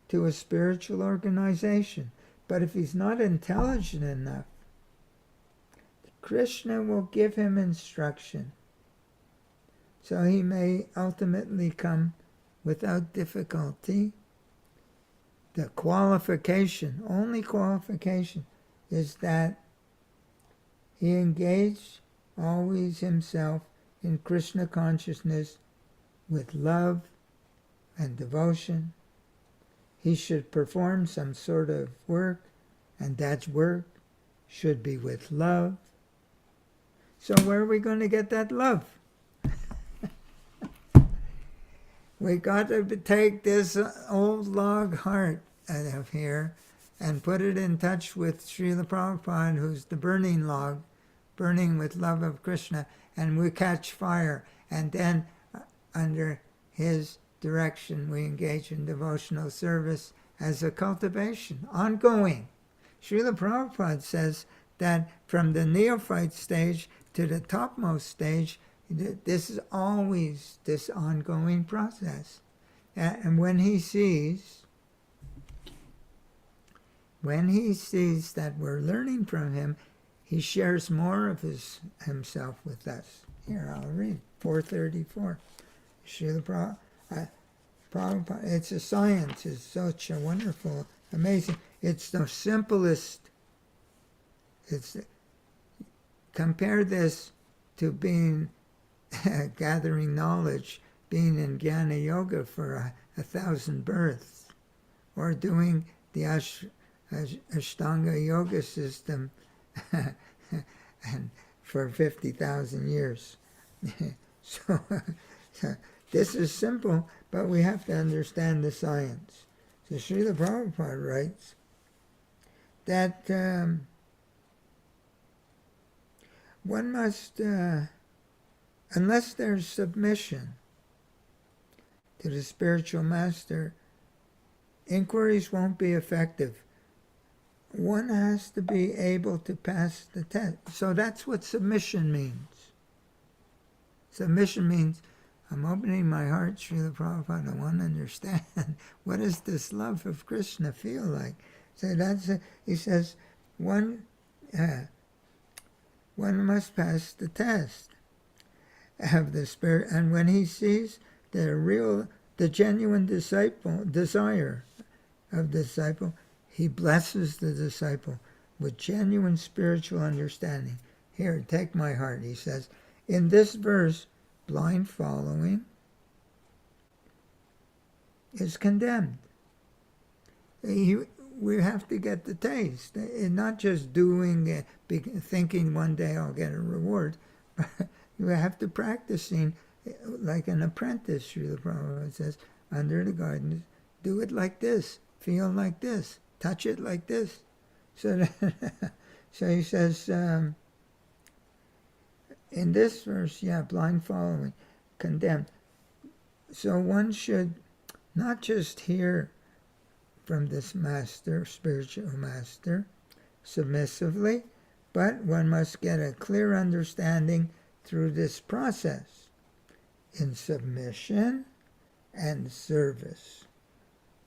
to a spiritual organization, but if he's not intelligent enough, Krishna will give him instruction, so he may ultimately come without difficulty. The only qualification, is that he engaged always himself in Krishna consciousness with love and devotion. He should perform some sort of work, and that work should be with love. So where are we going to get that love? We got to take this old log heart out of here and put it in touch with Srila Prabhupada, who's the burning log, burning with love of Krishna, and we catch fire. And then under his direction we engage in devotional service as a cultivation, ongoing. Srila Prabhupada says that from the neophyte stage to the topmost stage, this is always this ongoing process. And when he sees that we're learning from him, he shares more of himself with us. Here, I'll read 434. Srila Prabhupada, it's a science. It's such a wonderful, amazing. It's the simplest. Compare this to being gathering knowledge, being in Jnana Yoga for 1,000 births, or doing the Ashtanga Yoga system and for 50,000 years. so this is simple, but we have to understand the science. So Srila Prabhupada writes that one must, unless there's submission to the spiritual master, inquiries won't be effective. One has to be able to pass the test. So that's what submission means. Submission means, I'm opening my heart, Srila Prabhupada, I want to understand, what does this love of Krishna feel like? So he says, one must pass the test of the spirit, and when he sees the genuine desire of the disciple, he blesses the disciple with genuine spiritual understanding. Here, take my heart, he says. In this verse, blind following is condemned. We have to get the taste. Not just doing, thinking one day I'll get a reward. You have to practicing like an apprentice, Srila Prabhupada says, under the guidance. Do it like this. Feel like this. Touch it like this. So he says, in this verse, blind following, condemned. So one should not just hear from this master, spiritual master, submissively, but one must get a clear understanding through this process in submission and service.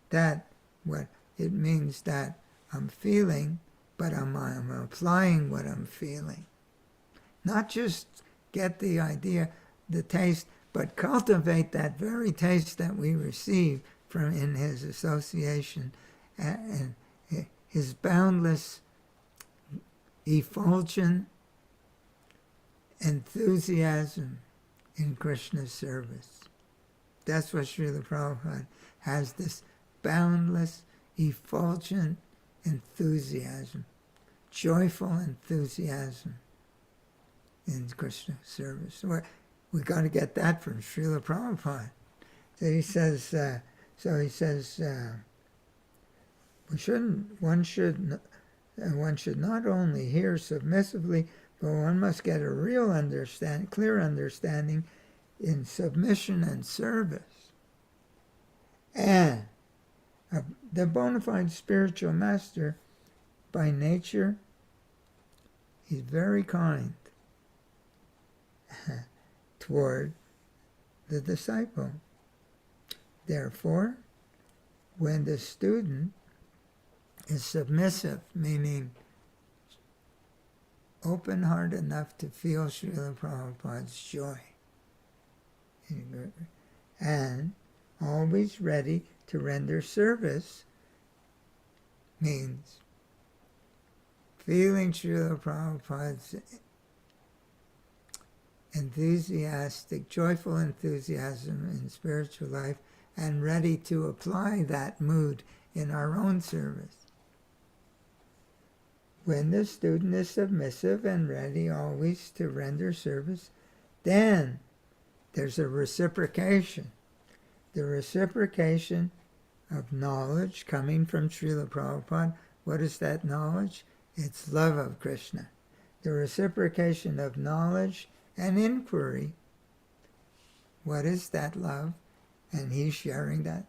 That what it means that I'm feeling, but I'm applying what I'm feeling. Not just get the idea, the taste, but cultivate that very taste that we receive from in his association and his boundless, effulgent enthusiasm in Krishna's service. That's what Srila Prabhupada has, this boundless, effulgent enthusiasm, joyful enthusiasm in Krishna's service. We got to get that from Srila Prabhupada. So he says, one should not only hear submissively, but one must get a real clear understanding in submission and service. And the bona fide spiritual master, by nature, he's very kind toward the disciple. Therefore, when the student is submissive, meaning open heart enough to feel Srila Prabhupada's joy, and always ready to render service, means feeling Srila Prabhupada's enthusiastic, joyful enthusiasm in spiritual life, and ready to apply that mood in our own service. When the student is submissive and ready always to render service, then there's a reciprocation. The reciprocation of knowledge coming from Srila Prabhupada. What is that knowledge? It's love of Krishna. The reciprocation of knowledge and inquiry. What is that love? And he's sharing that.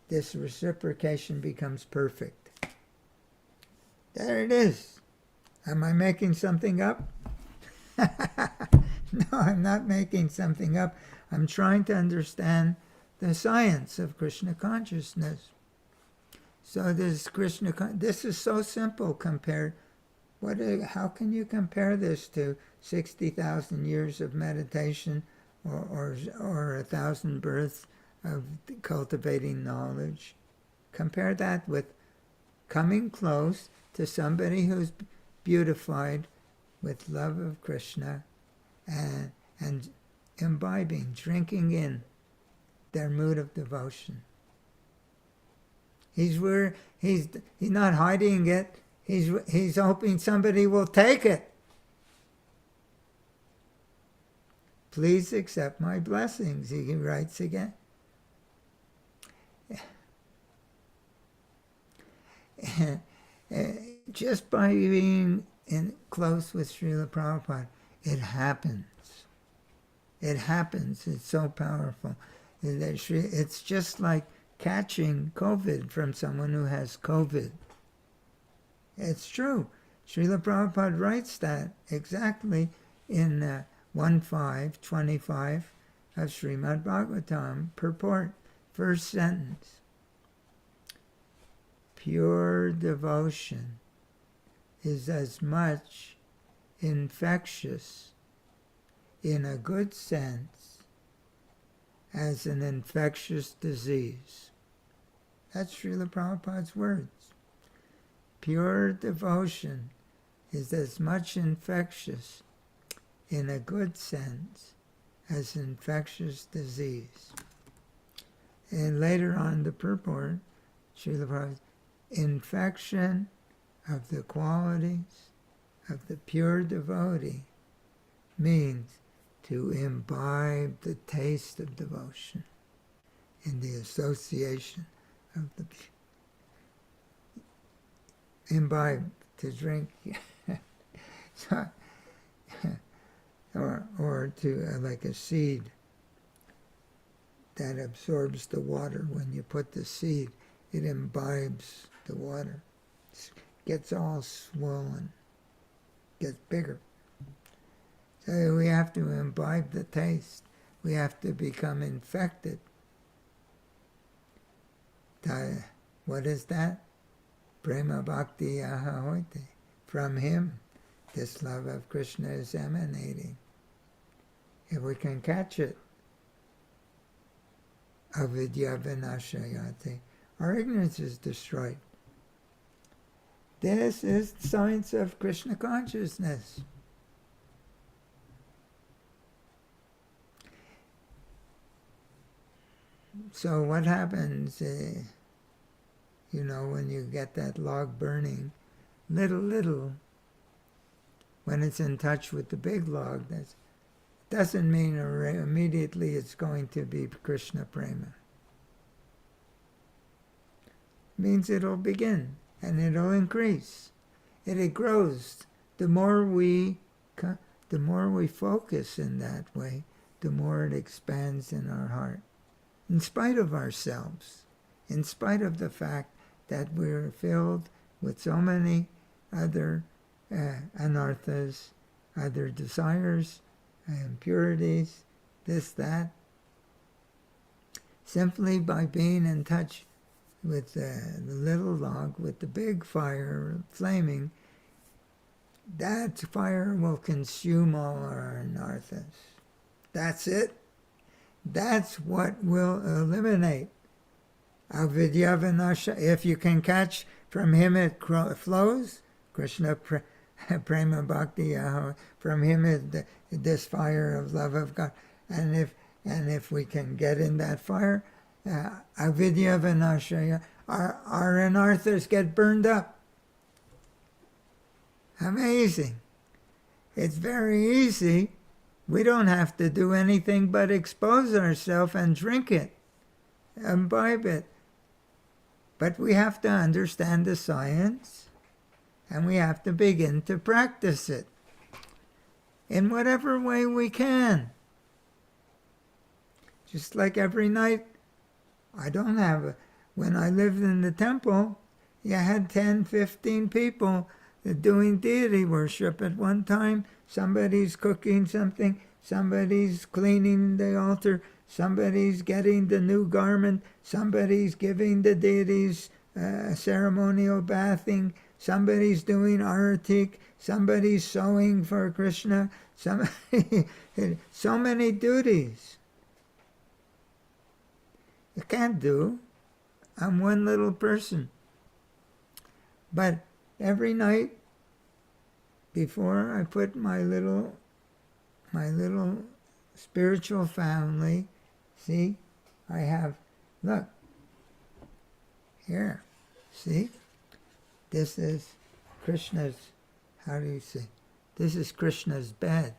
This reciprocation becomes perfect. There it is. Am I making something up? No, I'm not making something up. I'm trying to understand the science of Krishna consciousness. So this this is so simple compared. How can you compare this to 60,000 years of meditation or 1,000 births of cultivating knowledge? Compare that with coming close to somebody who's beautified with love of Krishna and imbibing, drinking in their mood of devotion. He's not hiding it. He's hoping somebody will take it. Please accept my blessings, he writes again. Just by being close with Srila Prabhupada, it happens. It happens. It's so powerful. It's just like catching COVID from someone who has COVID. It's true. Srila Prabhupada writes that exactly in 1.5.25 of Srimad Bhagavatam, purport, first sentence. Pure devotion is as much infectious in a good sense as an infectious disease. That's Srila Prabhupada's words. Pure devotion is as much infectious in a good sense as infectious disease. And later on the purport, Srila Prabhupada, infection of the qualities of the pure devotee means to imbibe the taste of devotion in the association of the imbibe, to drink, so, or to like a seed that absorbs the water. When you put the seed, it imbibes the water, gets all swollen, gets bigger. So we have to imbibe the taste. We have to become infected. What is that? Prema Bhakti Ahahoite. From him, this love of Krishna is emanating. If we can catch it, avidya vinashayate, our ignorance is destroyed. This is the science of Krishna consciousness. So what happens, when you get that log burning, little, when it's in touch with the big log, that doesn't mean immediately it's going to be Krishna Prema. It means it'll begin and it'll increase. It grows. The more we focus in that way, the more it expands in our heart. In spite of ourselves, in spite of the fact that we're filled with so many other anarthas, other desires, impurities, this, that, simply by being in touch with the little log, with the big fire flaming, that fire will consume all our anarthas. That's it. That's what will eliminate avidya vinasha. If you can catch from him it flows, Krishna prema bhakti, from him is this fire of love of God. And if we can get in that fire, avidya vinasha, our anarthas get burned up. Amazing. It's very easy. We don't have to do anything but expose ourselves and drink it, imbibe it. But we have to understand the science, and we have to begin to practice it in whatever way we can. Just like every night, when I lived in the temple, you had 10, 15 people doing deity worship at one time. Somebody's cooking something, somebody's cleaning the altar, somebody's getting the new garment, somebody's giving the deities ceremonial bathing, somebody's doing aratik, somebody's sewing for Krishna, somebody, so many duties. You can't do. I'm one little person. But every night, before I put my little spiritual family, see, I have, look, here, see, this is Krishna's, how do you say, this is Krishna's bed.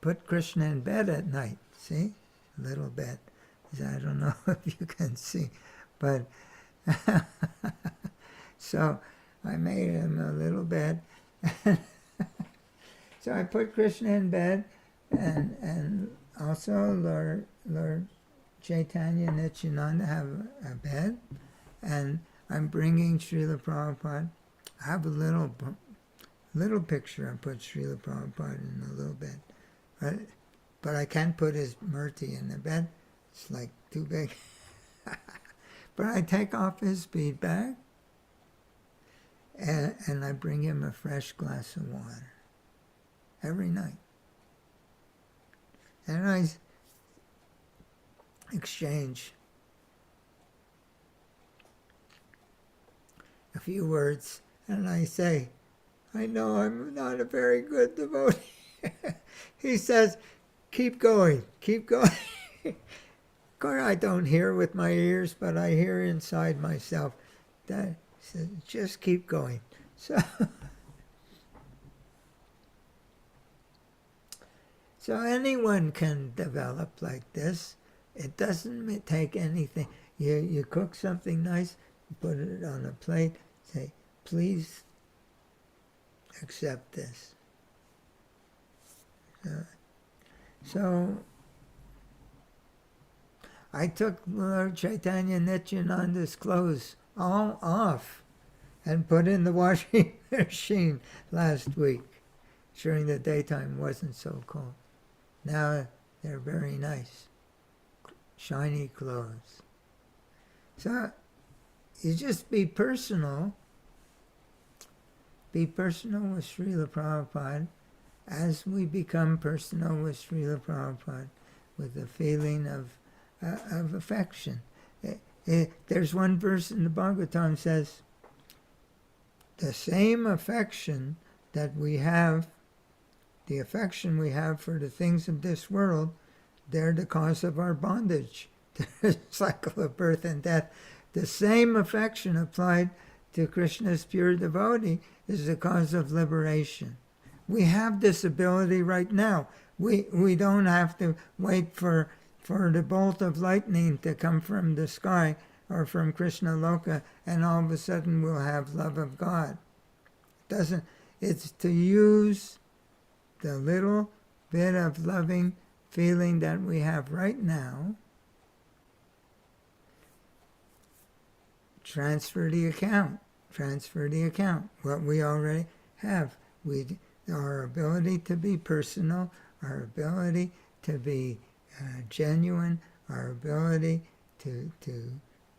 Put Krishna in bed at night, see, little bed. I don't know if you can see, but so I made him a little bed. So I put Krishna in bed, and also Lord Chaitanya Nityananda have a bed, and I'm bringing Srila Prabhupada. I have a little picture. I put Srila Prabhupada in a little bed, but I can't put his murti in the bed. It's like too big. But I take off his bead bag, and I bring him a fresh glass of water every night. And I exchange a few words, and I say, I know I'm not a very good devotee. He says, keep going, keep going. Of course, I don't hear with my ears, but I hear inside myself that says, just keep going. So anyone can develop like this. It doesn't take anything. You cook something nice, you put it on a plate, say, please accept this. So I took Lord Chaitanya Nityananda's clothes all off and put in the washing machine last week. During the daytime, it wasn't so cold. Now they're very nice, shiny clothes. So you just be personal. Be personal with Srila Prabhupada as we become personal with Srila Prabhupada, with the feeling of affection. There's one verse in the Bhagavatam says, the same affection that we have, the affection we have for the things of this world, they're the cause of our bondage, the cycle of birth and death. The same affection applied to Krishna's pure devotee is the cause of liberation. We have this ability right now. We don't have to wait for the bolt of lightning to come from the sky or from Krishna Loka, and all of a sudden we'll have love of God. It's to use the little bit of loving feeling that we have right now, transfer the account, what we already have. Our ability to be personal, our ability to be genuine, our ability to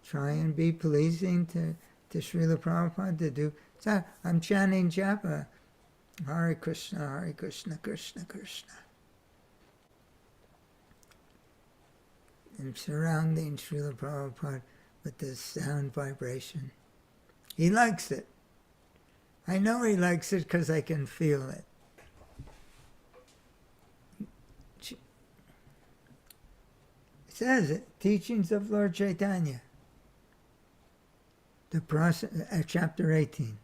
try and be pleasing to Srila Prabhupada, to do. So I'm chanting japa, Hare Krishna, Krishna Krishna. I'm surrounding Srila Prabhupada with this sound vibration. He likes it. I know he likes it because I can feel it. It says it, Teachings of Lord Chaitanya, the process, chapter 18.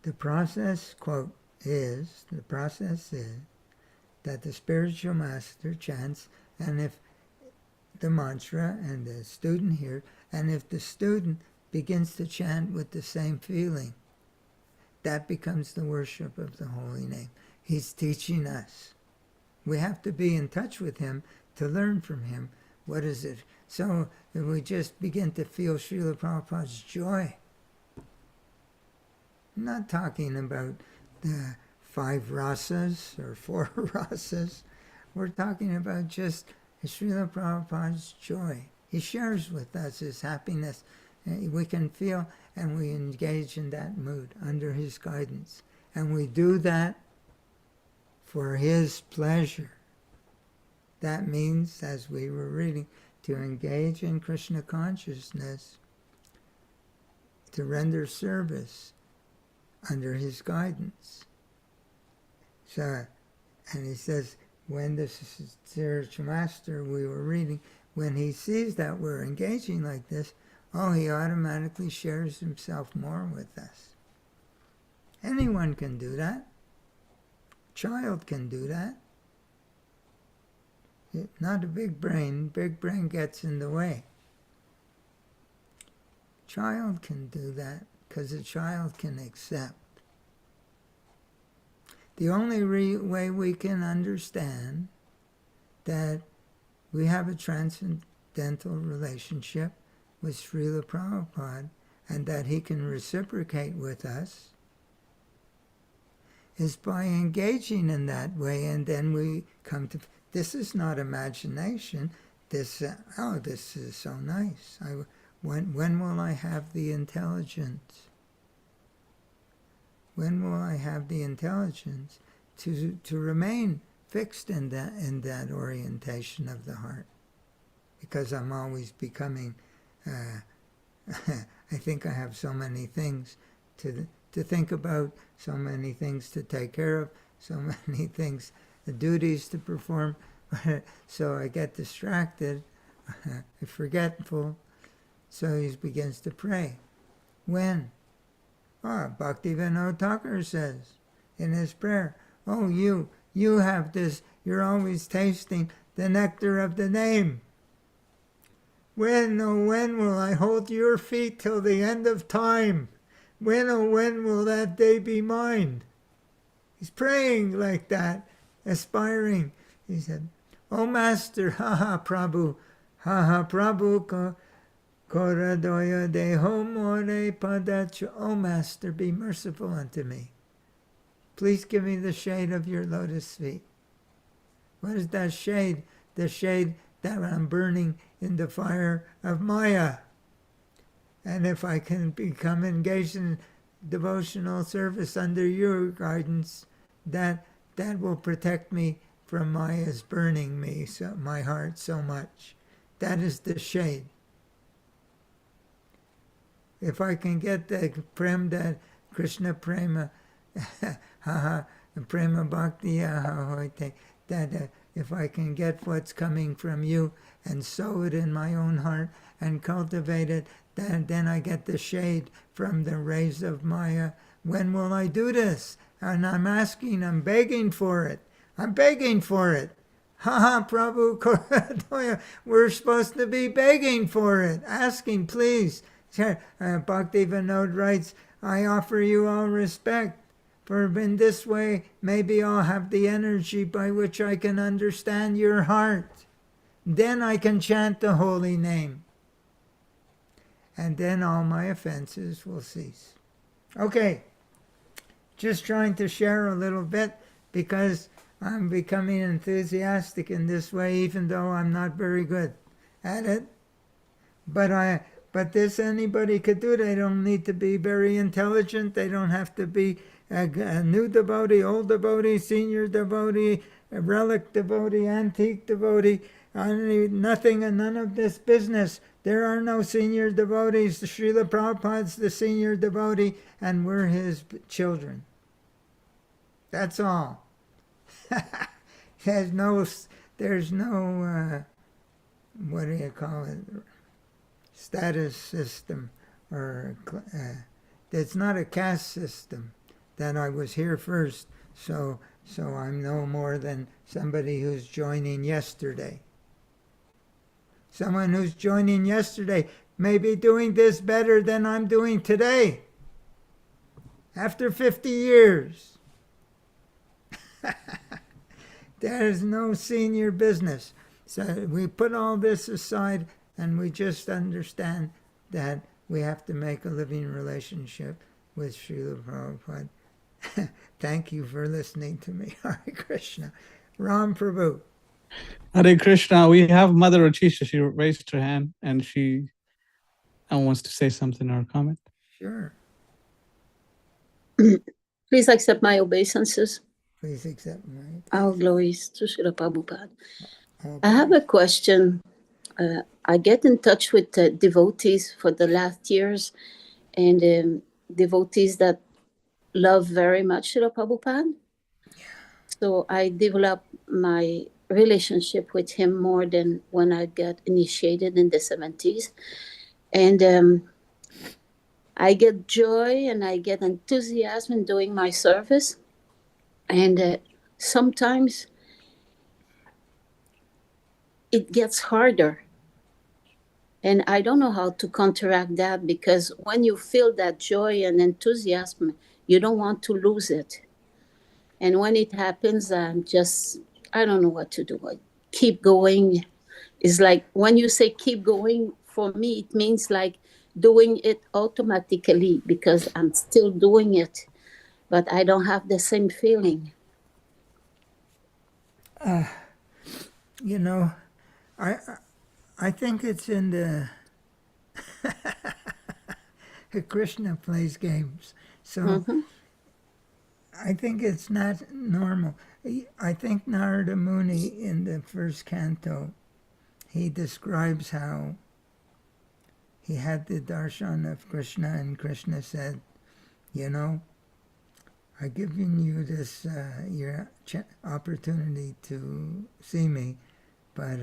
The process, quote, the process is that the spiritual master chants, and if the mantra and the student hears, and if the student begins to chant with the same feeling, that becomes the worship of the holy name. He's teaching us. We have to be in touch with him to learn from him. What is it? So if we just begin to feel Srila Prabhupada's joy, I'm not talking about the 5 rasas or 4 rasas. We're talking about just Srila Prabhupada's joy. He shares with us his happiness. We can feel and we engage in that mood under his guidance. And we do that for his pleasure. That means, as we were reading, to engage in Krishna consciousness, to render service under his guidance. So, and he says, when the spiritual master we were reading, when he sees that we're engaging like this, he automatically shares himself more with us. Anyone can do that. Child can do that. Not a big brain. Big brain gets in the way. Child can do that because a child can accept. The only way we can understand that we have a transcendental relationship with Srila Prabhupada and that he can reciprocate with us is by engaging in that way, and then we come to, this is not imagination, this is so nice. When will I have the intelligence? When will I have the intelligence to remain fixed in that orientation of the heart? Because I'm always becoming, I think I have so many things to think about, so many things to take care of, so many things, duties to perform, so I get distracted, forgetful, so he begins to pray. When? Bhaktivinoda Thakur says in his prayer, you have this, you're always tasting the nectar of the name. When will I hold your feet till the end of time? When will that day be mine? He's praying like that, aspiring. He said, Master, Prabhu, Prabhu, Koradoya deho more padacha. Master, be merciful unto me. Please give me the shade of your lotus feet. What is that shade? The shade that I'm burning in the fire of Maya. And if I can become engaged in devotional service under your guidance, that will protect me from Maya's burning me, my heart so much. That is the shade. If I can get the that Krishna prema, prema bhakti, that if I can get what's coming from you and sow it in my own heart and cultivate it, then I get the shade from the rays of Maya. When will I do this? And I'm begging for it. I'm begging for it. Prabhu Koradoya. We're supposed to be begging for it, asking, please. Bhaktivinoda writes, I offer you all respect, for in this way maybe I'll have the energy by which I can understand your heart. Then I can chant the holy name. And then all my offenses will cease. Okay, just trying to share a little bit because I'm becoming enthusiastic in this way, even though I'm not very good at it. But this anybody could do. They don't need to be very intelligent. They don't have to be a new devotee, old devotee, senior devotee, a relic devotee, antique devotee. Nothing and none of this business. There are no senior devotees. Srila Prabhupada's the senior devotee, and we're his children. That's all. There's no what do you call it? Status system, or it's not a caste system. That I was here first, so I'm no more than somebody who's joining yesterday. Someone who's joining yesterday may be doing this better than I'm doing today. After 50 years. There's no senior business. So we put all this aside and we just understand that we have to make a living relationship with Srila Prabhupada. Thank you for listening to me. Hare Krishna. Ram Prabhu. Hare Krishna. We have Mother Otisha. She raised her hand and she wants to say something or comment. Sure. Please accept my obeisances. Please accept my. Our glories to Srila Prabhupada. Okay. I have a question. I get in touch with devotees for the last years, and devotees that love very much Srila Prabhupada. So I developed my relationship with him more than when I got initiated in the 70s. And I get joy and I get enthusiasm in doing my service. And sometimes it gets harder. And I don't know how to counteract that, because when you feel that joy and enthusiasm, you don't want to lose it. And when it happens, I don't know what to do. I keep going. It's like when you say keep going, for me, it means like doing it automatically because I'm still doing it, but I don't have the same feeling. You know, I think it's in the Krishna plays games, so I think it's not normal. I think Narada Muni in the first canto, he describes how he had the darshan of Krishna, and Krishna said, you know, I've given you this your opportunity to see me, but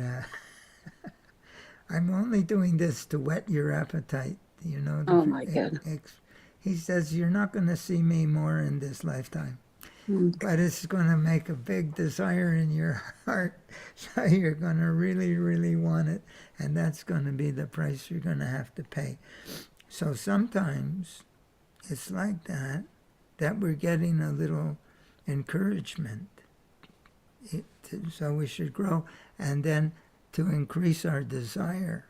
I'm only doing this to whet your appetite. You know. Oh my God. He says you're not going to see me more in this lifetime, but it's going to make a big desire in your heart. So you're going to really, really want it, and that's going to be the price you're going to have to pay. So sometimes it's like that we're getting a little encouragement. So we should grow, and then to increase our desire.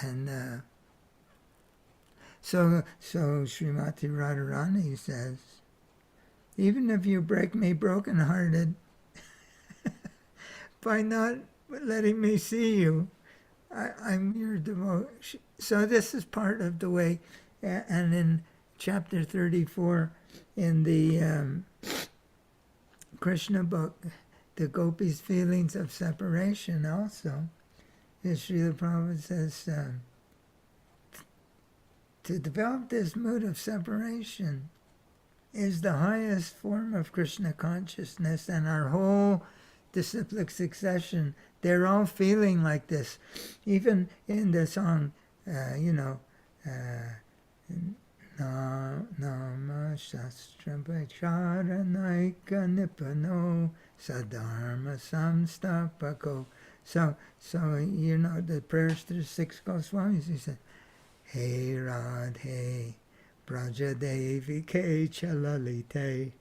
And so Srimati Radharani says, even if you break me brokenhearted by not letting me see you, I'm your devotion. So this is part of the way, and in chapter 34 in the Krishna book, the gopis' feelings of separation also, Srila Prabhupada says, to develop this mood of separation is the highest form of Krishna consciousness, and our whole disciplic succession, they're all feeling like this. Even in the song, Nama Shastra Bacharanaika Nipano Sadharma Samstapako. So you know the prayers to the six Goswamis. He said, Hey Radhe, Brajadevi Ke Chalalite,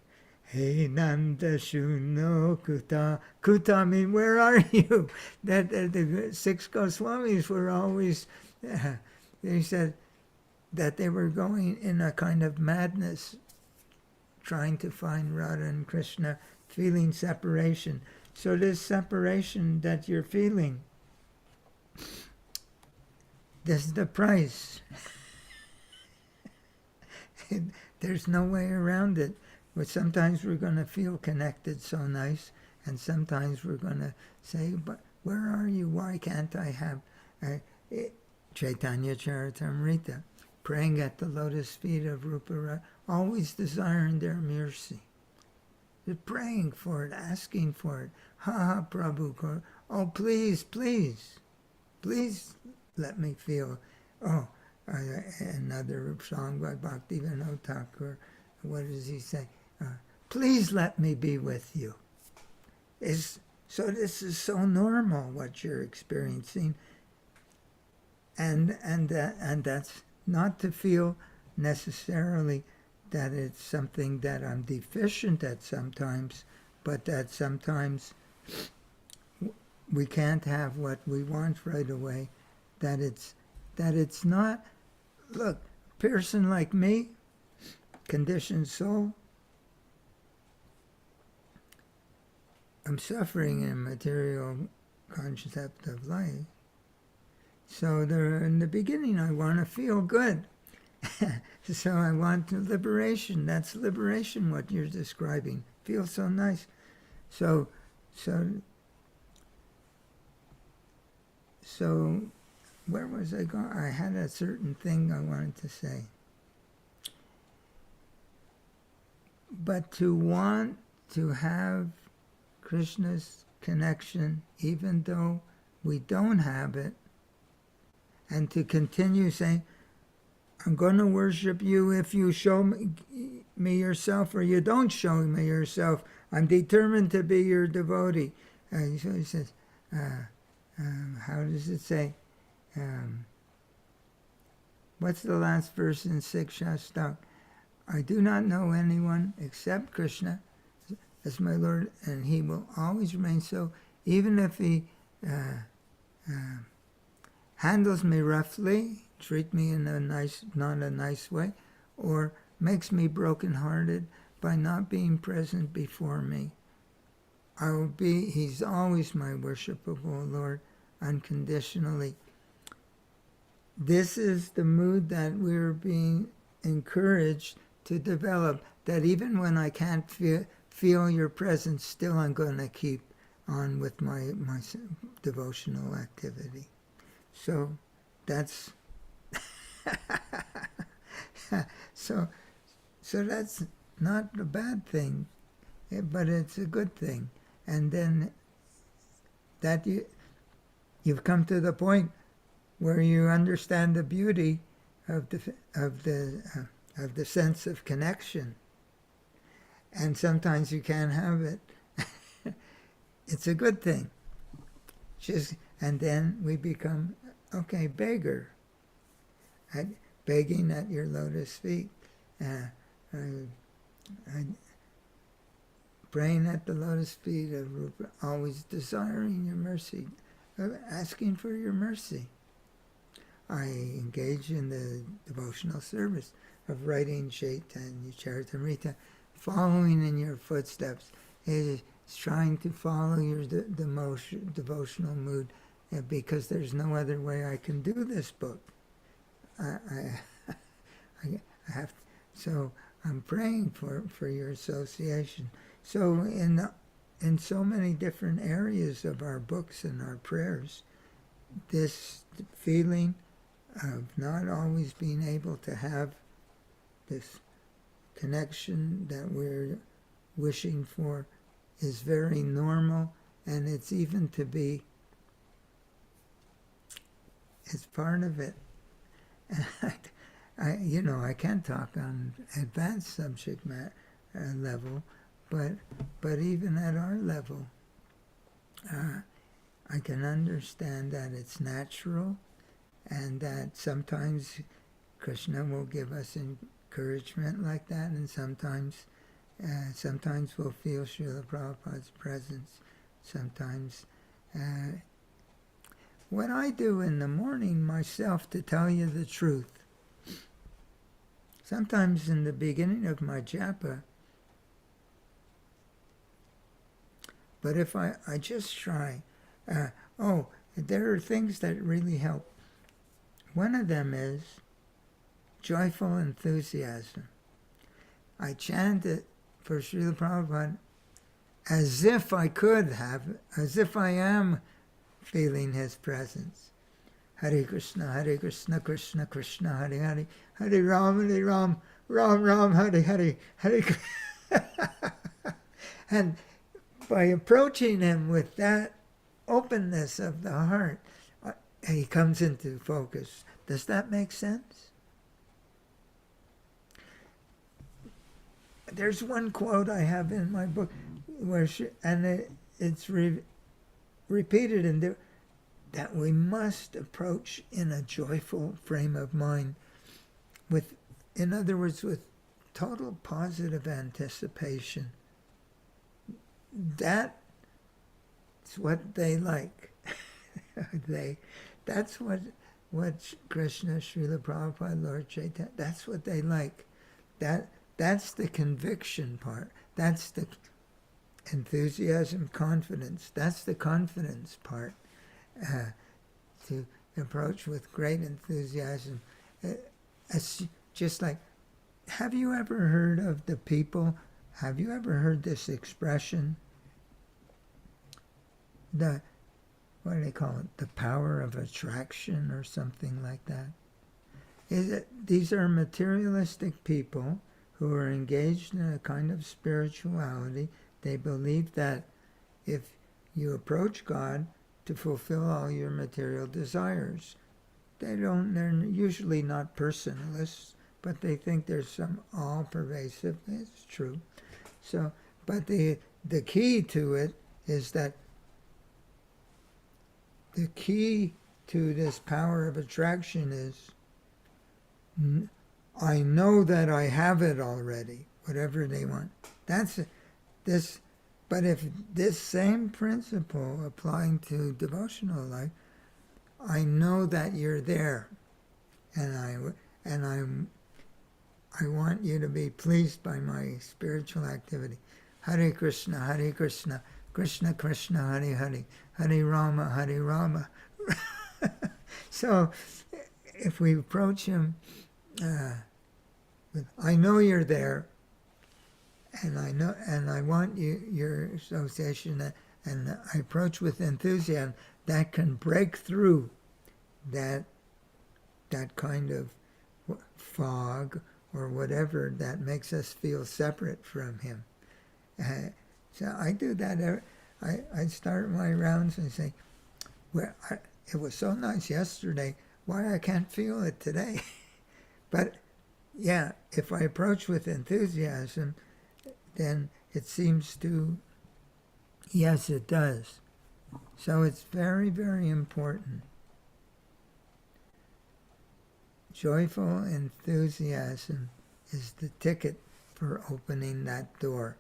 Hey Nanda Shuno Kuta. Kuta mean, where are you? That the six Goswamis were always, they said that they were going in a kind of madness, trying to find Radha and Krishna, feeling separation. So this separation that you're feeling, this is the price. There's no way around it. But sometimes we're going to feel connected so nice, and sometimes we're going to say, but where are you? Why can't I have Chaitanya Charitamrita, praying at the lotus feet of Rupa, always desiring their mercy. They're praying for it, asking for it. Ha Prabhu, oh please, please, please let me feel. Oh, another song by Bhaktivinoda Thakur. What does he say? Please let me be with you. So this is so normal what you're experiencing, and that's not to feel necessarily that it's something that I'm deficient at sometimes, but that sometimes we can't have what we want right away. That it's not. Look, a person like me, conditioned soul. I'm suffering in material concept of life. So there, in the beginning, I want to feel good. So I want liberation. That's liberation, what you're describing. Feels so nice. So where was I going? I had a certain thing I wanted to say. But to want to have Krishna's connection, even though we don't have it, and to continue saying, I'm going to worship you if you show me yourself, or you don't show me yourself. I'm determined to be your devotee. So he says, how does it say? What's the last verse in Sikh Shastak? I do not know anyone except Krishna as my Lord, and he will always remain so, even if he handles me roughly, treat me in not a nice way, or makes me brokenhearted by not being present before me. He's always my worshipable Lord, unconditionally. This is the mood that we're being encouraged to develop, that even when I can't feel your presence, still I'm going to keep on with my devotional activity. So that's so that's not a bad thing, but it's a good thing. And then that you've come to the point where you understand the beauty of the sense of connection, and sometimes you can't have it. It's a good thing. And then we become beggar, begging at your lotus feet, praying at the lotus feet of Rupa, always desiring your mercy, asking for your mercy. I engage in the devotional service of writing Chaitanya Charitamrita, following in your footsteps. It is trying to follow your devotional mood, because there's no other way I can do this book. I have to, so I'm praying for your association. So in so many different areas of our books and our prayers, this feeling of not always being able to have this connection that we're wishing for is very normal, and it's even to be, it's part of it. I can't talk on advanced subject matter level, but even at our level, I can understand that it's natural, and that sometimes Krishna will give us encouragement like that, and sometimes we'll feel Srila Prabhupada's presence. Sometimes what I do in the morning myself, to tell you the truth, sometimes in the beginning of my japa, but if I just try, there are things that really help. One of them is joyful enthusiasm. I chant it for Srila Prabhupada as if I could have, as if I am feeling his presence. Hare Krishna, Krishna Krishna, Hare Hare, Hare Ram, Ram Ram, Hare Hare, Hare Krishna. And by approaching him with that openness of the heart, he comes into focus. Does that make sense? There's one quote I have in my book, where it's repeated in there, that we must approach in a joyful frame of mind, in other words, with total positive anticipation. That's what they like. That's what Krishna, Srila Prabhupada, Lord Chaitanya, that's what they like. That that's the conviction part. That's the enthusiasm, confidence. That's the confidence part. To approach with great enthusiasm. It's just like, have you ever heard of the people? Have you ever heard this expression? What do they call it? The power of attraction or something like that. These are materialistic people who are engaged in a kind of spirituality. They believe that if you approach God to fulfill all your material desires, they're usually not personalists, but they think there's some all-pervasive. It's true. So, but the key to it is that the key to this power of attraction is, I know that I have it already, whatever they want. That's this. But if this same principle applying to devotional life, I know that you're there, and I want you to be pleased by my spiritual activity. Hare Krishna, Krishna Krishna, Hare Hare, Hare Rama. So, if we approach him, I know you're there, and I want your association, and I approach with enthusiasm that can break through that kind of fog or whatever that makes us feel separate from him. So I do that. I start my rounds and say, "Well, it was so nice yesterday. Why I can't feel it today?" But yeah, if I approach with enthusiasm, then it seems to, yes, it does. So it's very, very important. Joyful enthusiasm is the ticket for opening that door.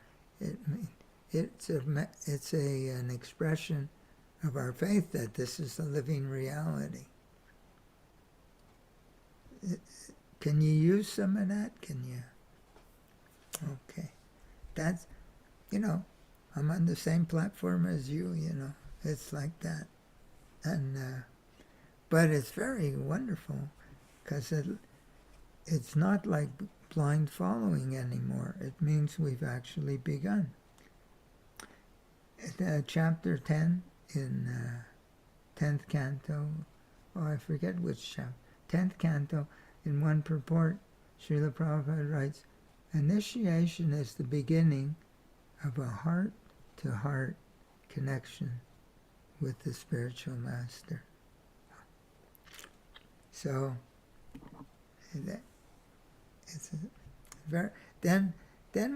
It's an expression of our faith that this is a living reality. Can you use some of that? Can you? Okay. That's, I'm on the same platform as you, It's like that. And, but it's very wonderful because it's not like blind following anymore. It means we've actually begun. Chapter 10 in 10th canto, I forget which chapter, 10th canto, in one purport, Srila Prabhupada writes, initiation is the beginning of a heart-to-heart connection with the spiritual master. So, it's then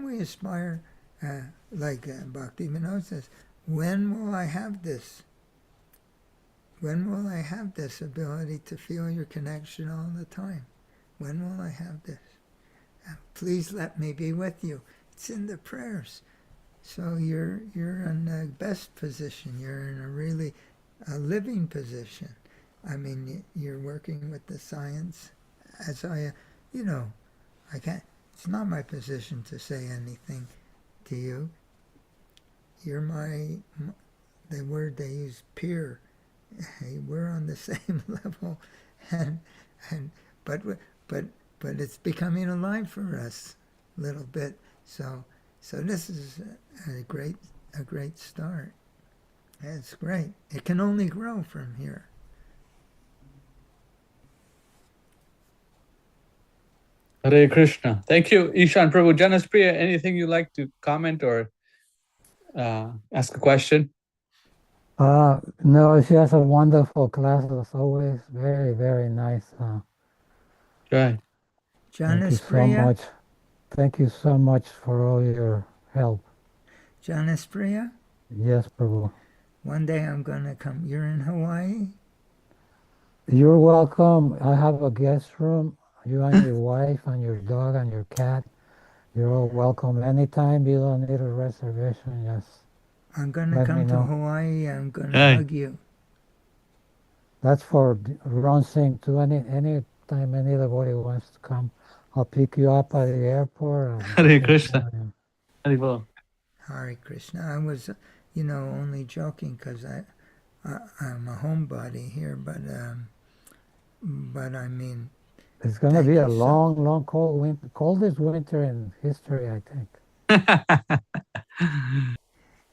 we aspire, like Bhakti Vinod says, when will I have this? When will I have this ability to feel your connection all the time? When will I have this? Please let me be with you. It's in the prayers. So you're in the best position. You're in a living position. I mean, you're working with the science. As I can't. It's not my position to say anything to you. You're the word they use, peer. We're on the same level, but it's becoming alive for us a little bit. So this is a great start. It's great. It can only grow from here. Hare Krishna. Thank you, Ishan Prabhu. Janas Priya, anything you'd like to comment or ask a question? No, it's just a wonderful class as always. Very, very nice. Right. Thank you so much. Thank you so much for all your help. Janas Priya? Yes, Prabhu. One day I'm going to come. You're in Hawaii? You're welcome. I have a guest room. You and your wife and your dog and your cat. You're all welcome anytime. You don't need a reservation. Just I'm going to come to Hawaii. I'm going to hug you. That's for Ron Singh too. Anytime anybody wants to come, I'll pick you up at the airport. And Hare Krishna. Hare Bol. Hare Krishna. I was, only joking because I'm a homebody here, but I mean, It's going to thank be a you so- long, cold winter. Coldest winter in history, I think.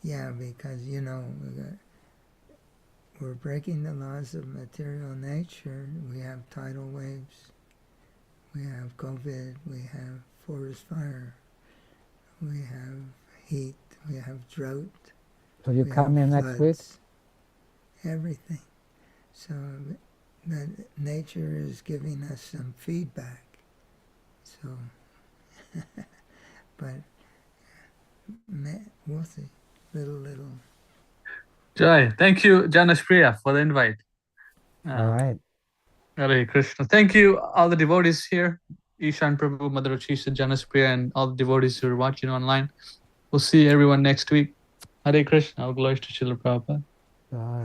yeah, because we're breaking the laws of material nature. We have tidal waves, we have COVID, we have forest fire, we have heat, we have drought. So you we come have in next week? floods, everything. So that nature is giving us some feedback. So, but we'll see. Little. Joy. Thank you, Janaspriya, for the invite. All right. Hare Krishna. Thank you, all the devotees here. Ishan Prabhu, Mother Achisha, Janaspriya, and all the devotees who are watching online. We'll see everyone next week. Hare Krishna. All glories to Srila Prabhupada.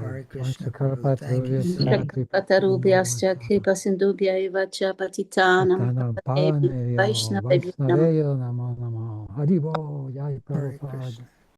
Hare Krishna, Prabhu. Thank you so much. Patarubhyascha kripa sindhubhya eva cha patitanam Patanam Vaishnavebhyo Vaishnaveyo Namo Namo. Haribo, Jai Hare Prabhupada. Krishna.